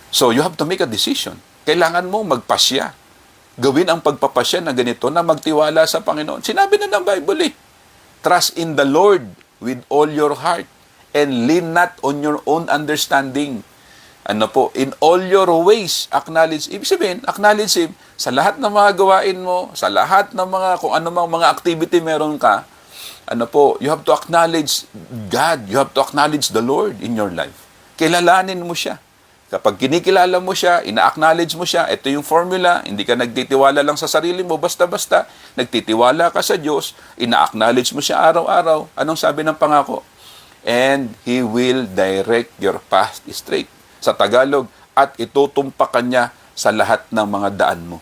So, you have to make a decision. Kailangan mo magpasya. Gawin ang pagpapasya na ganito na magtiwala sa Panginoon. Sinabi na ng Bible trust in the Lord with all your heart and lean not on your own understanding. In all your ways, acknowledge. Ibig sabihin, acknowledge Him sa lahat ng mga gawain mo, sa lahat ng kung anumang mga activity meron ka. You have to acknowledge God. You have to acknowledge the Lord in your life. Kilalanin mo siya. Kapag kinikilala mo siya, ina-acknowledge mo siya, ito yung formula, hindi ka nagtitiwala lang sa sarili mo, basta-basta, nagtitiwala ka sa Diyos, ina-acknowledge mo siya araw-araw. Anong sabi ng pangako? And He will direct your path straight. Sa Tagalog, at itutumpakan niya sa lahat ng mga daan mo.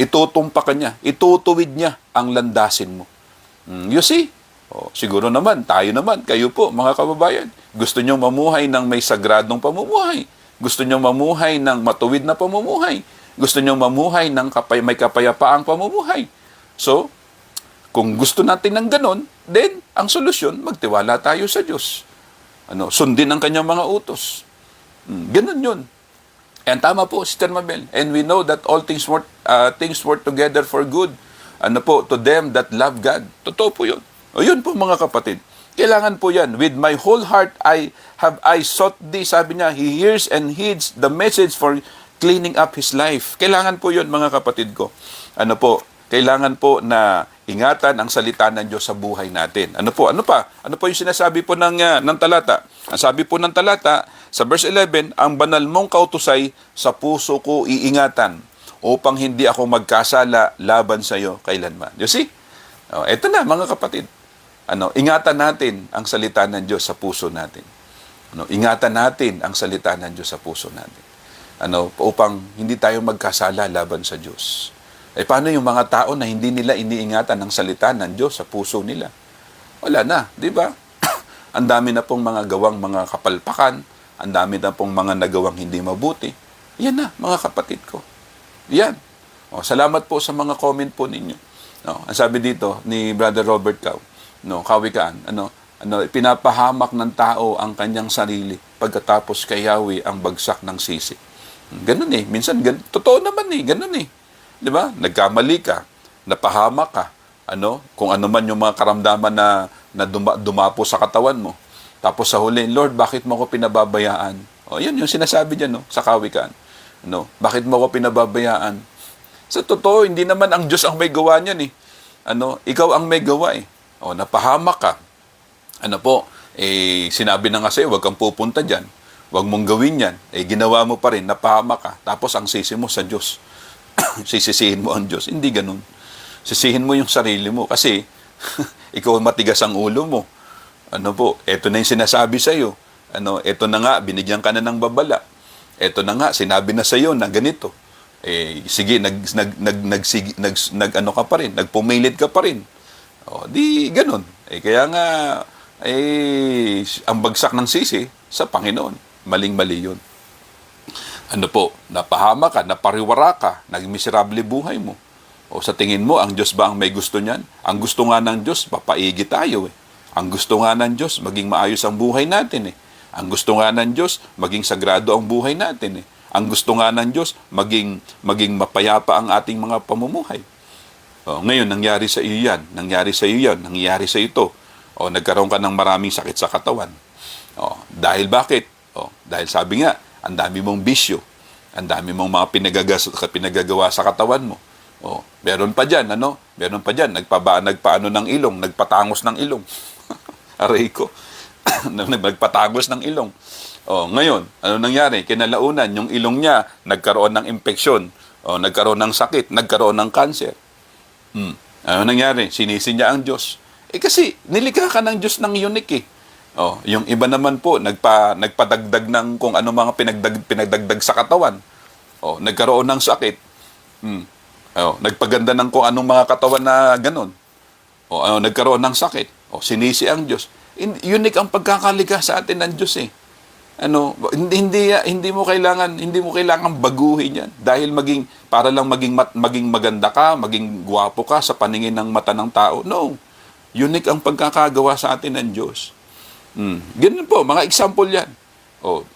Itutumpakan niya, itutuwid niya ang landasin mo. You see? Siguro naman, tayo naman, kayo po, mga kababayan, gusto nyo mamuhay ng may sagradong pamumuhay. Gusto nyo mamuhay ng matuwid na pamumuhay. Gusto nyo mamuhay ng may kapayapaang pamumuhay. So, kung gusto natin ng ganon, then, ang solusyon, magtiwala tayo sa Diyos. Sundin ang kanyang mga utos. Ganon yun. And tama po, Sister Mabel. And we know that all things work together for good. To them that love God. Totoo po yun. Yun po mga kapatid. Kailangan po yan. With my whole heart, I sought thee. Sabi niya, he hears and heeds the message for cleaning up his life. Kailangan po yun mga kapatid ko. Kailangan po na ingatan ang salita ng Diyos sa buhay natin. Ano pa? Ano po yung sinasabi po ng talata? Ang sabi po ng talata, sa verse 11, ang banal mong kautusay sa puso ko iingatan upang hindi ako magkasala laban sa iyo kailanman. You see? Ito na mga kapatid. Ingatan natin ang salita ng Diyos sa puso natin. Ingatan natin ang salita ng Diyos sa puso natin. Upang hindi tayo magkasala laban sa Diyos. Paano yung mga tao na hindi nila iniingatan ang salita ng Diyos sa puso nila? Wala na, di ba? Ang dami na pong mga gawang mga kapalpakan, ang dami na pong mga nagawang hindi mabuti. Yan na, mga kapatid ko. Yan. Salamat po sa mga comment po ninyo. Ang sabi dito ni Brother Robert Cao, kawikaan, pinapahamak ng tao ang kanyang sarili pagkatapos kay Yahweh ang bagsak ng sisi. Ganun minsan, totoo naman ganun Di ba? Nagkamali ka, napahamak ka, kung ano man yung mga karamdaman na dumapo sa katawan mo. Tapos sa huli, Lord, bakit mo ako pinababayaan? Yun yung sinasabi diyan, sa kawikaan. Bakit mo ako pinababayaan? Sa totoo, hindi naman ang Diyos ang may gawa niyan ikaw ang may gawa napahamak ka. Sinabi na nga sa'yo, huwag kang pupunta dyan. Huwag mong gawin yan. Ginawa mo pa rin, napahamak ka. Tapos ang sisi mo sa Diyos. Sisisihin mo ang Diyos. Hindi ganun. Sisihin mo yung sarili mo kasi ikaw matigas ang ulo mo. Ito na yung sinasabi sa'yo. Ito na nga, binigyan ka na ng babala. Ito na nga, sinabi na sa'yo na ganito. Sige, ka pa rin, nagpumilit ka pa rin. Di ganun. Kaya nga, ang bagsak ng sisi sa Panginoon. Maling-mali yun. Napahama ka, napariwara ka, nagmiserable buhay mo. Sa tingin mo, ang Diyos ba ang may gusto niyan? Ang gusto nga ng Diyos, papaigi tayo Ang gusto nga ng Diyos, maging maayos ang buhay natin Ang gusto nga ng Diyos, maging sagrado ang buhay natin Ang gusto nga ng Diyos, maging mapayapa ang ating mga pamumuhay. Ngayon, nangyari sa iyo yan. Nangyari sa iyo yan. Nangyari sa ito. Nagkaroon ka ng maraming sakit sa katawan. Dahil bakit? Dahil sabi nga, ang dami mong bisyo. Ang dami mong mga pinagagawa sa katawan mo. Meron pa dyan, Meron pa dyan, nagpaano ng ilong, nagpatangos ng ilong. Aray ko. Nagpatagos ng ilong. Ngayon, ano nangyari? Kinalaunan, yung ilong niya, nagkaroon ng impeksyon. Nagkaroon ng sakit, nagkaroon ng cancer. Ano nangyari? Sinisi niya ang Diyos. Kasi, nilikha ka ng Diyos ng unique yung iba naman po, nagpadagdag ng kung ano mga pinagdagdag sa katawan. Nagkaroon ng sakit. Nagpaganda ng kung anong mga katawan na ganun. Nagkaroon ng sakit. Sinisi ang Diyos. Unique ang pagkakalikha sa atin ng Diyos hindi mo kailangan baguhin yan dahil para lang maging maganda ka, maging gwapo ka sa paningin ng mata ng tao. No. Unique ang pagkakagawa sa atin ng Diyos. Ganun po, mga example yan.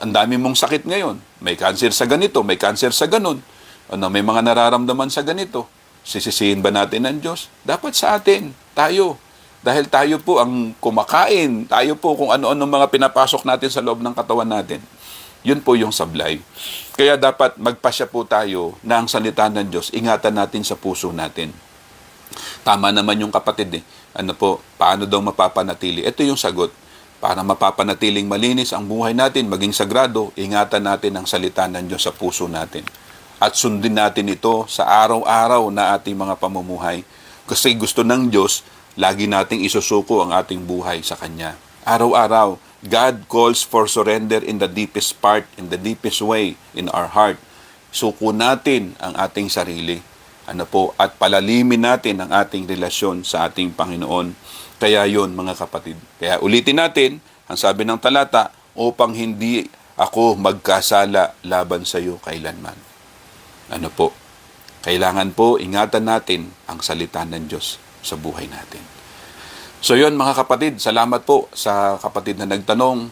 Ang dami mong sakit ngayon. May cancer sa ganito, may cancer sa ganun. May mga nararamdaman sa ganito. Sisisihin ba natin ng Diyos? Dapat sa atin, tayo. Dahil tayo po ang kumakain, tayo po kung ano-ano mga pinapasok natin sa loob ng katawan natin. Yun po yung sablay. Kaya dapat magpasya po tayo na ang salita ng Diyos, ingatan natin sa puso natin. Tama naman yung kapatid paano daw mapapanatili? Ito yung sagot. Para mapapanatiling malinis ang buhay natin, maging sagrado, ingatan natin ang salita ng Diyos sa puso natin. At sundin natin ito sa araw-araw na ating mga pamumuhay. Kasi gusto ng Diyos, lagi nating isusuko ang ating buhay sa Kanya. Araw-araw, God calls for surrender in the deepest part, in the deepest way in our heart. Suko natin ang ating sarili. At palalimin natin ang ating relasyon sa ating Panginoon. Kaya yon mga kapatid. Kaya ulitin natin, ang sabi ng talata, upang hindi ako magkasala laban sa iyo kailanman. Ano po, kailangan po ingatan natin ang salita ng Diyos sa buhay natin. So yun mga kapatid, salamat po sa kapatid na nagtanong.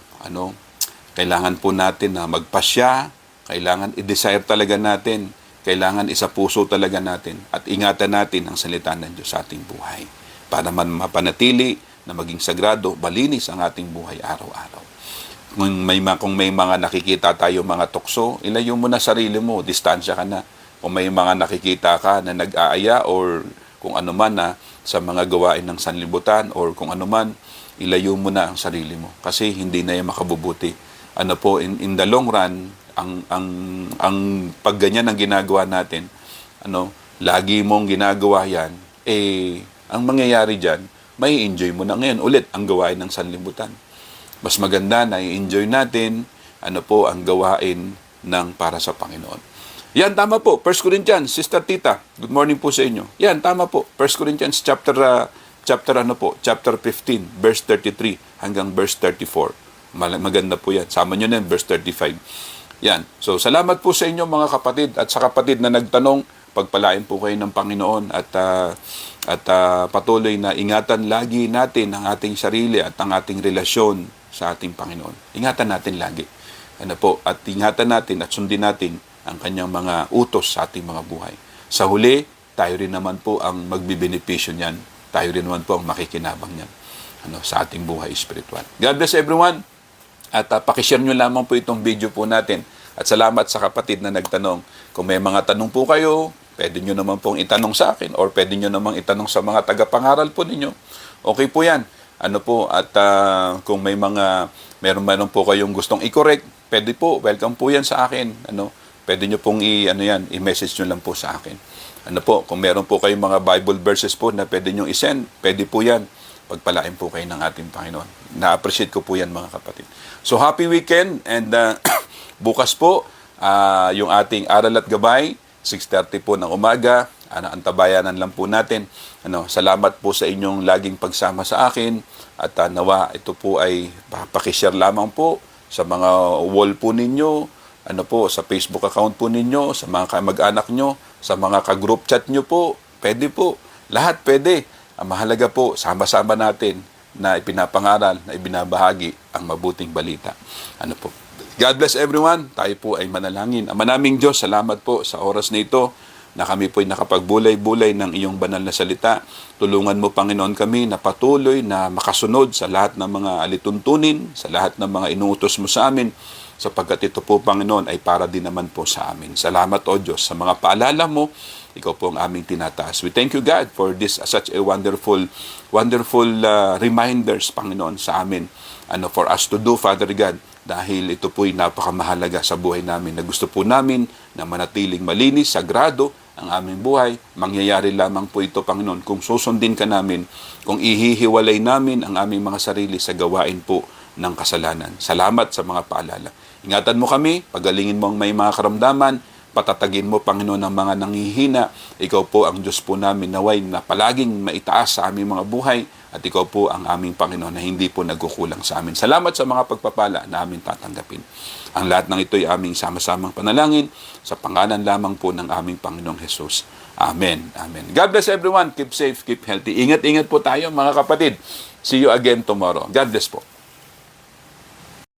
Kailangan po natin na magpasya, kailangan i-desire talaga natin, kailangan isa puso talaga natin at ingatan natin ang salita ng Diyos sa ating buhay para mapanatili na maging sagrado, malinis ang ating buhay araw-araw. Kung may mga nakikita tayo mga tukso, ilayo mo na sarili mo, distansya ka na. Kung may mga nakikita ka na nag-aaya or kung ano man na sa mga gawain ng sanlibutan or kung ano man, ilayo mo na ang sarili mo kasi hindi na yan makabubuti. In the long run, ang pagganyan ang ginagawa natin, lagi mong ginagawa yan, ang mangyayari diyan, may enjoy mo na ngayon ulit ang gawain ng sanlibutan. Mas maganda na i-enjoy natin ang gawain ng para sa Panginoon. Yan, tama po. 1 Corinthians, Sister Tita, good morning po sa inyo. Yan, tama po. 1 Corinthians chapter 15, verse 33 hanggang verse 34. Maganda po yan. Sama nyo na yung verse 35. Yan. So, salamat po sa inyo mga kapatid at sa kapatid na nagtanong, pagpalain po kayo ng Panginoon at patuloy na ingatan lagi natin ang ating sarili at ang ating relasyon sa ating Panginoon. Ingatan natin lagi. At ingatan natin at sundin natin ang kanyang mga utos sa ating mga buhay. Sa huli, tayo rin naman po ang magbibenepisyo niyan. Tayo rin naman po ang makikinabang niyan sa ating buhay espiritual. God bless everyone. At pakishare nyo lamang po itong video po natin. At salamat sa kapatid na nagtanong. Kung may mga tanong po kayo, pwede nyo naman pong itanong sa akin or pwede nyo naman itanong sa mga tagapangaral po ninyo. Okay po yan. Kung meron po kayong gustong i-correct, pwede po, welcome po yan sa akin. Pwede nyo pong i-message nyo lang po sa akin. Kung meron po kayong mga Bible verses po na pwede nyo i-send, pwede po yan. Pagpalain po kayo ng ating Panginoon. Na-appreciate ko po yan mga kapatid. So happy weekend and bukas po yung ating aral at gabay, 6:30 po ng umaga. Antabayanan lang po natin. Salamat po sa inyong laging pagsama sa akin at nawa ito po ay pakishare lamang po sa mga wall po ninyo, sa Facebook account po ninyo, sa mga kamag-anak nyo, sa mga ka-group chat nyo po. Pwede po. Lahat pwede. Ang mahalaga po, sama-sama natin na ipinapangaral, na ibinabahagi ang mabuting balita. God bless everyone. Tayo po ay manalangin. Ama naming Diyos, salamat po sa oras na ito na kami po ay nakapagbulay-bulay ng iyong banal na salita. Tulungan mo, Panginoon, kami na patuloy na makasunod sa lahat ng mga alituntunin, sa lahat ng mga inuutos mo sa amin, sapagkat ito po, Panginoon, ay para din naman po sa amin. Salamat, O Diyos, sa mga paalala mo. Ikaw po ang aming tinataas. We thank you, God, for this such a wonderful reminders, Panginoon, sa amin. For us to do, Father God, dahil ito po'y napakamahalaga sa buhay namin na gusto po namin na manatiling malinis, sagrado ang aming buhay. Mangyayari lamang po ito, Panginoon, kung susundin ka namin, kung ihihiwalay namin ang aming mga sarili sa gawain po ng kasalanan. Salamat sa mga paalala. Ingatan mo kami, pagalingin mo ang may mga karamdaman, patatagin mo, Panginoon, ang mga nanghihina. Ikaw po ang Diyos po namin naway na palaging maitaas sa aming mga buhay at ikaw po ang aming Panginoon na hindi po nagkukulang sa amin. Salamat sa mga pagpapala na aming tatanggapin. Ang lahat ng ito ay aming sama-samang panalangin sa pangalan lamang po ng aming Panginoong Jesus. Amen. Amen. God bless everyone. Keep safe, keep healthy. Ingat-ingat po tayo mga kapatid. See you again tomorrow. God bless po.